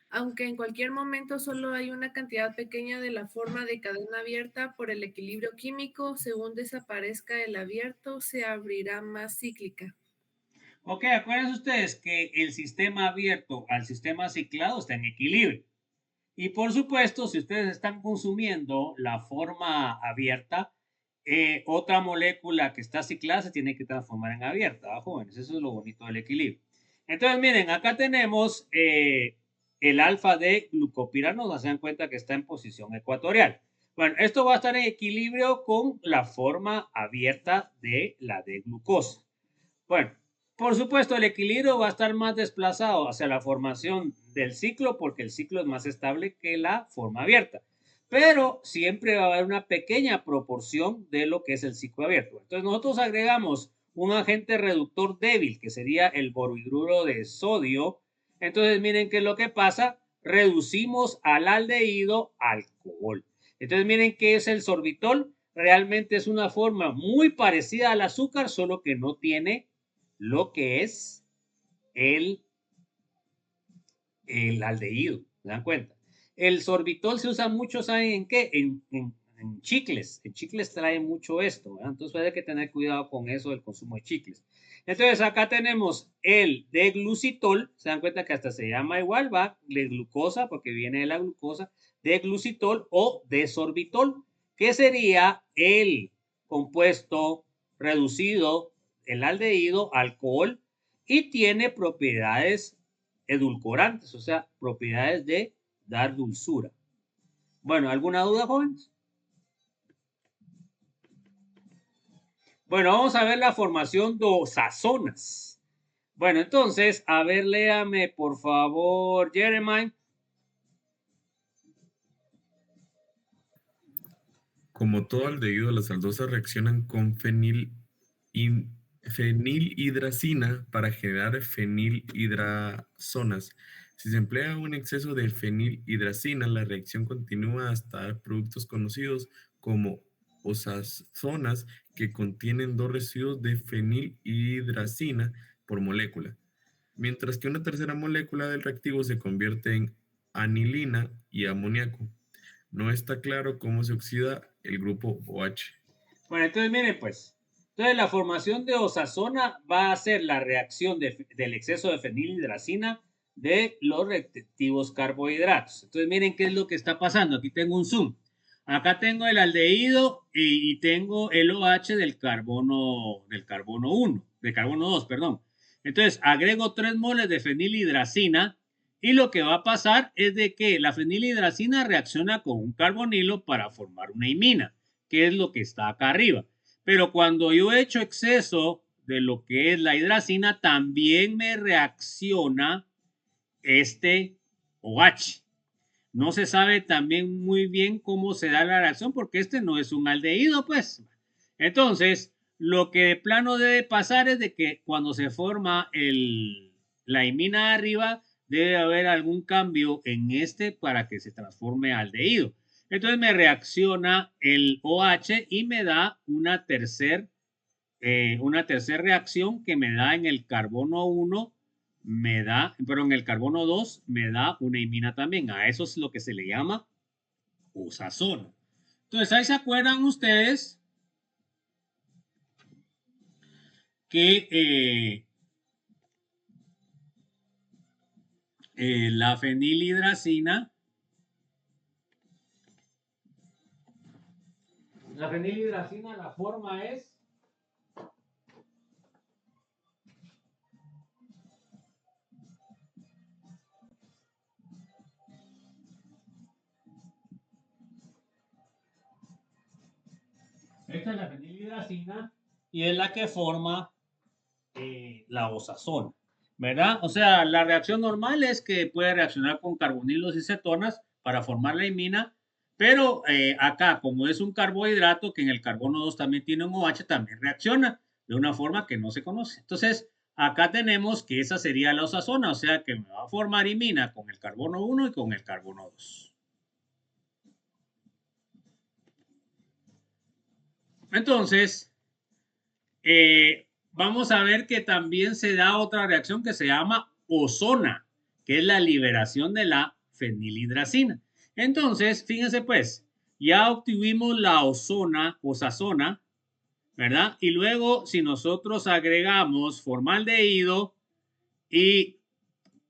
Aunque en cualquier momento solo hay una cantidad pequeña de la forma de cadena abierta, por el equilibrio químico, según desaparezca el abierto, se abrirá más cíclica. Ok, acuérdense ustedes que el sistema abierto al sistema ciclado está en equilibrio. Y por supuesto, si ustedes están consumiendo la forma abierta, otra molécula que está ciclada se tiene que transformar en abierta, ¿va, jóvenes? Eso es lo bonito del equilibrio. Entonces, miren, acá tenemos el alfa de glucopiranosa. Se dan cuenta que está en posición ecuatorial. Bueno, esto va a estar en equilibrio con la forma abierta de la de glucosa. Bueno, por supuesto, el equilibrio va a estar más desplazado hacia la formación del ciclo porque el ciclo es más estable que la forma abierta. Pero siempre va a haber una pequeña proporción de lo que es el ciclo abierto. Entonces nosotros agregamos un agente reductor débil que sería el borohidruro de sodio. Entonces miren qué es lo que pasa. Reducimos al aldehído alcohol. Entonces miren qué es el sorbitol. Realmente es una forma muy parecida al azúcar, solo que no tiene lo que es el aldehído, ¿se dan cuenta? El sorbitol se usa mucho, ¿saben en qué? En chicles. En chicles trae mucho esto, ¿verdad? Entonces hay que tener cuidado con eso del consumo de chicles. Entonces acá tenemos el deglucitol, se dan cuenta que hasta se llama igual, va, de glucosa, porque viene de la glucosa, deglucitol o desorbitol, que sería el compuesto reducido, el aldehído, alcohol, y tiene propiedades edulcorantes, o sea, propiedades de dar dulzura. Bueno, ¿alguna duda, jóvenes? Bueno, vamos a ver la formación de osazonas. Bueno, entonces, a ver, léame, por favor, Jeremiah. Como todo aldehído, las aldosas reaccionan con fenilhidracina para generar fenilhidrazonas. Si se emplea un exceso de fenilhidracina, la reacción continúa hasta dar productos conocidos como osazonas que contienen 2 residuos de fenilhidracina por molécula, mientras que una tercera molécula del reactivo se convierte en anilina y amoníaco. No está claro cómo se oxida el grupo OH. Bueno, entonces miren pues, entonces la formación de osazona va a ser la reacción del exceso de fenilhidracina de los respectivos carbohidratos. Entonces miren qué es lo que está pasando. Aquí tengo un zoom. Acá tengo el aldehído y tengo el OH del carbono 2, perdón. Entonces agrego 3 moles de fenilhidracina y lo que va a pasar es de que la fenilhidracina reacciona con un carbonilo para formar una imina, que es lo que está acá arriba. Pero cuando yo he hecho exceso de lo que es la hidracina, también me reacciona este OH. No se sabe también muy bien cómo se da la reacción porque este no es un aldehído, pues. Entonces, lo que de plano debe pasar es de que cuando se forma la imina arriba, debe haber algún cambio en este para que se transforme a aldehído. Entonces me reacciona el OH y me da una tercera reacción que me da en el carbono 1, pero en el carbono 2 me da una imina también. A eso es lo que se le llama osazona. Entonces ahí se acuerdan ustedes que la fenilhidracina, la forma es esta es la fenilhidracina y es la que forma la osazona, ¿verdad? O sea, la reacción normal es que puede reaccionar con carbonilos y cetonas para formar la imina, pero acá, como es un carbohidrato que en el carbono 2 también tiene un OH, también reacciona de una forma que no se conoce. Entonces, acá tenemos que esa sería la osazona, o sea que me va a formar imina con el carbono 1 y con el carbono 2. Entonces, vamos a ver que también se da otra reacción que se llama ozona, que es la liberación de la fenilhidracina. Entonces, fíjense pues, ya obtuvimos la osazona, ¿verdad? Y luego, si nosotros agregamos formaldehído y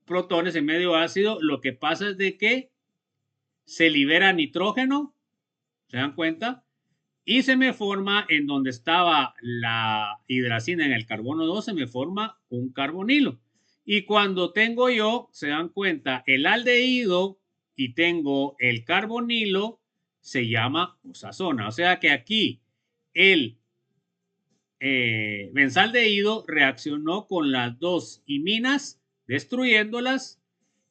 protones en medio ácido, lo que pasa es de que se libera nitrógeno, ¿se dan cuenta? Y se me forma, en donde estaba la hidracina en el carbono 2, se me forma un carbonilo. Y cuando tengo yo, se dan cuenta, el aldehído y tengo el carbonilo, se llama osazona. O sea que aquí el benzaldehído reaccionó con las dos iminas, destruyéndolas,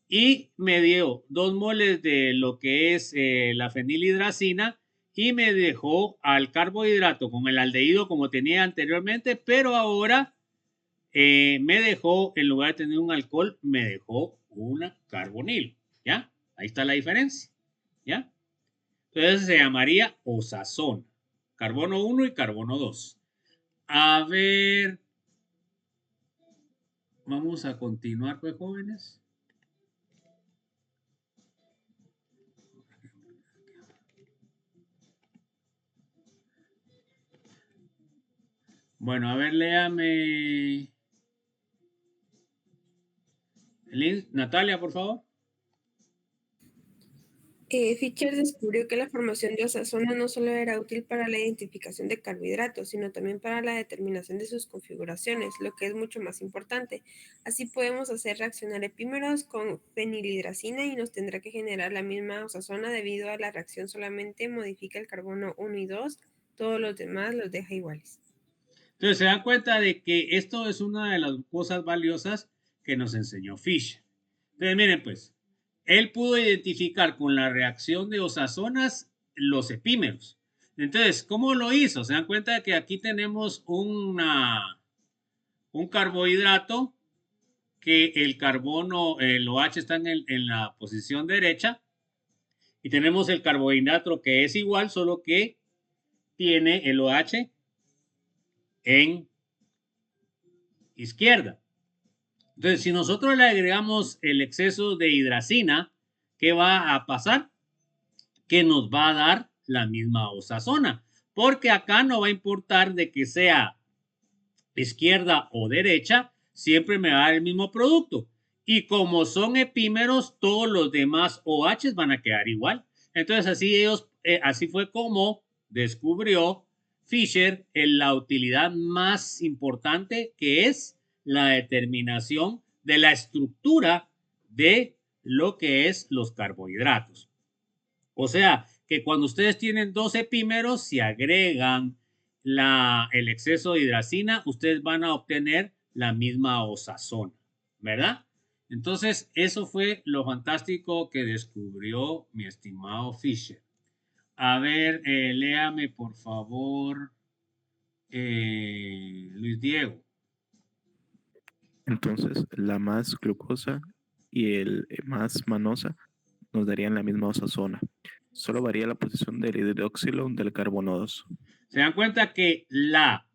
y me dio 2 moles de lo que es la fenilhidracina y me dejó al carbohidrato con el aldehído como tenía anteriormente, pero ahora me dejó, en lugar de tener un alcohol, me dejó una carbonilo, ¿ya? Ahí está la diferencia, ¿ya? Entonces se llamaría osazona, carbono 1 y carbono 2. A ver, vamos a continuar, pues, jóvenes. Bueno, a ver, léame. Natalia, por favor. Fischer descubrió que la formación de osazona no solo era útil para la identificación de carbohidratos, sino también para la determinación de sus configuraciones, lo que es mucho más importante. Así podemos hacer reaccionar epímeros con fenilhidracina y nos tendrá que generar la misma osazona debido a la reacción solamente modifica el carbono 1 y 2, todos los demás los deja iguales. Entonces se dan cuenta de que esto es una de las cosas valiosas que nos enseñó Fischer. Entonces miren pues, él pudo identificar con la reacción de osazonas los epímeros. Entonces, ¿cómo lo hizo? Se dan cuenta de que aquí tenemos un carbohidrato que el carbono, el OH está en la posición derecha y tenemos el carbohidrato que es igual, solo que tiene el OH en izquierda. Entonces, si nosotros le agregamos el exceso de hidracina, ¿qué va a pasar? Que nos va a dar la misma osazona, porque acá no va a importar de que sea izquierda o derecha, siempre me va a dar el mismo producto. Y como son epímeros, todos los demás OH van a quedar igual. Entonces, así fue como descubrió Fischer la utilidad más importante, que es la determinación de la estructura de lo que es los carbohidratos. O sea, que cuando ustedes tienen 2 epímeros, si agregan el exceso de hidracina, ustedes van a obtener la misma osazona, ¿verdad? Entonces, eso fue lo fantástico que descubrió mi estimado Fischer. A ver, léame por favor, Luis Diego. Entonces, la más glucosa y el más manosa nos darían la misma osazona. Solo varía la posición del hidroxilo del carbono 2. Se dan cuenta que la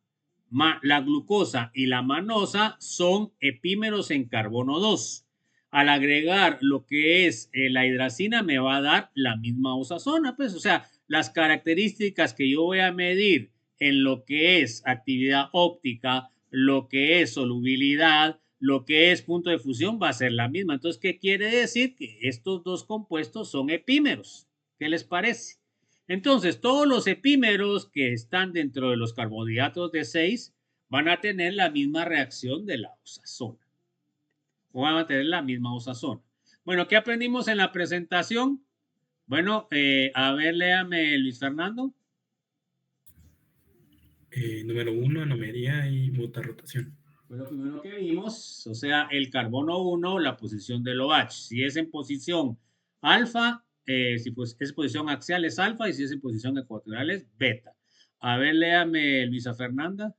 glucosa y la manosa son epímeros en carbono 2. Al agregar lo que es la hidracina me va a dar la misma osazona, pues, o sea, las características que yo voy a medir en lo que es actividad óptica, lo que es solubilidad, lo que es punto de fusión va a ser la misma. Entonces, ¿qué quiere decir? Que estos dos compuestos son epímeros. ¿Qué les parece? Entonces, todos los epímeros que están dentro de los carbohidratos de 6 van a tener la misma reacción de la osazona. O van a tener la misma osazona. Bueno, ¿qué aprendimos en la presentación? Bueno, a ver, léame, Luis Fernando. Número 1, anomería y mutarrotación. Fue lo primero que vimos, o sea, el carbono 1, la posición del OH. Si es en posición alfa, si pues es posición axial es alfa y si es en posición ecuatorial es beta. A ver, léame, Luisa Fernanda.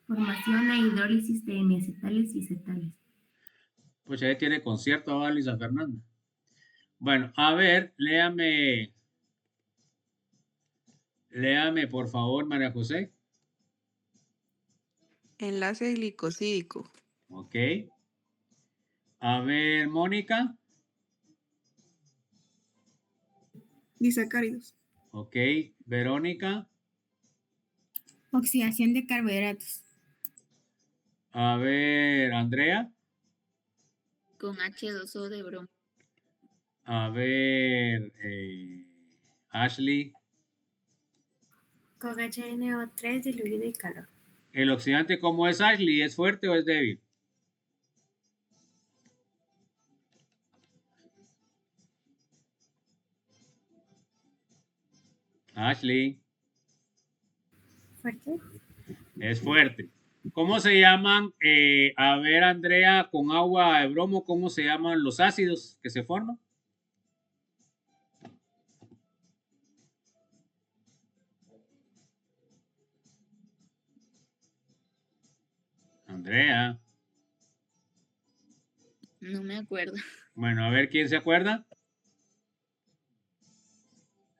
Formación e hidrólisis de hemiacetales y acetales. Pues ya tiene concierto ahora Luisa Fernanda. Bueno, a ver, léame por favor, María José. Enlace glicosídico. Ok. A ver, Mónica. Disacáridos. Ok, Verónica. Oxidación de carbohidratos. A ver, Andrea. Con H2O de bromo. A ver, Ashley. Con HNO3 diluido y calor. ¿El oxidante cómo es, Ashley? ¿Es fuerte o es débil? Ashley. ¿Fuerte? Es fuerte. ¿Cómo se llaman? A ver, Andrea, con agua de bromo, ¿cómo se llaman los ácidos que se forman? Andrea. No me acuerdo. Bueno, a ver quién se acuerda.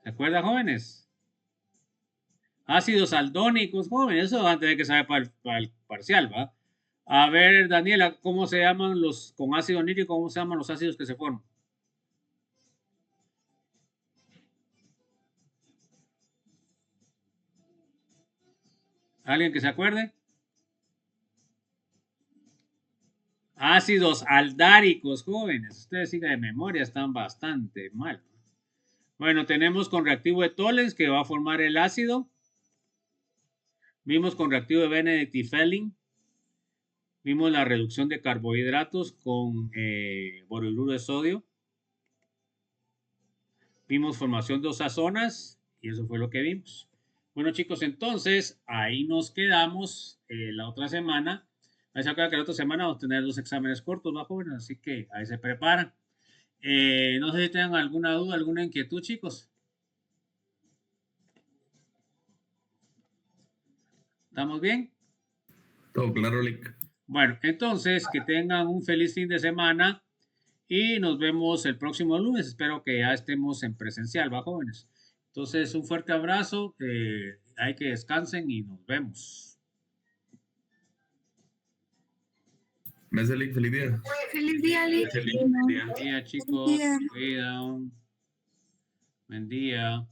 ¿Se acuerda, jóvenes? Ácidos aldónicos, jóvenes. Eso antes de que salga para el parcial, ¿va? A ver, Daniela, ¿cómo se llaman los con ácido nítrico? ¿Cómo se llaman los ácidos que se forman? ¿Alguien que se acuerde? Ácidos aldáricos, jóvenes. Ustedes sigan de memoria, están bastante mal. Bueno, tenemos con reactivo de Tollens que va a formar el ácido. Vimos con reactivo de Benedict y Felling. Vimos la reducción de carbohidratos con borururo de sodio. Vimos formación de osazonas y eso fue lo que vimos. Bueno, chicos, entonces ahí nos quedamos la otra semana. Ahí se acuerdan que la otra semana vamos a tener 2 exámenes cortos, ¿va, jóvenes? Así que ahí se preparan. No sé si tengan alguna duda, alguna inquietud, chicos. ¿Estamos bien? Todo claro, Lick. Bueno, entonces que tengan un feliz fin de semana y nos vemos el próximo lunes. Espero que ya estemos en presencial, ¿va, jóvenes? Entonces, un fuerte abrazo. Hay que descansen y nos vemos. Gracias, Lick. Feliz día. Feliz día, Lick. Buen día, chicos. Cuidan. Buen día.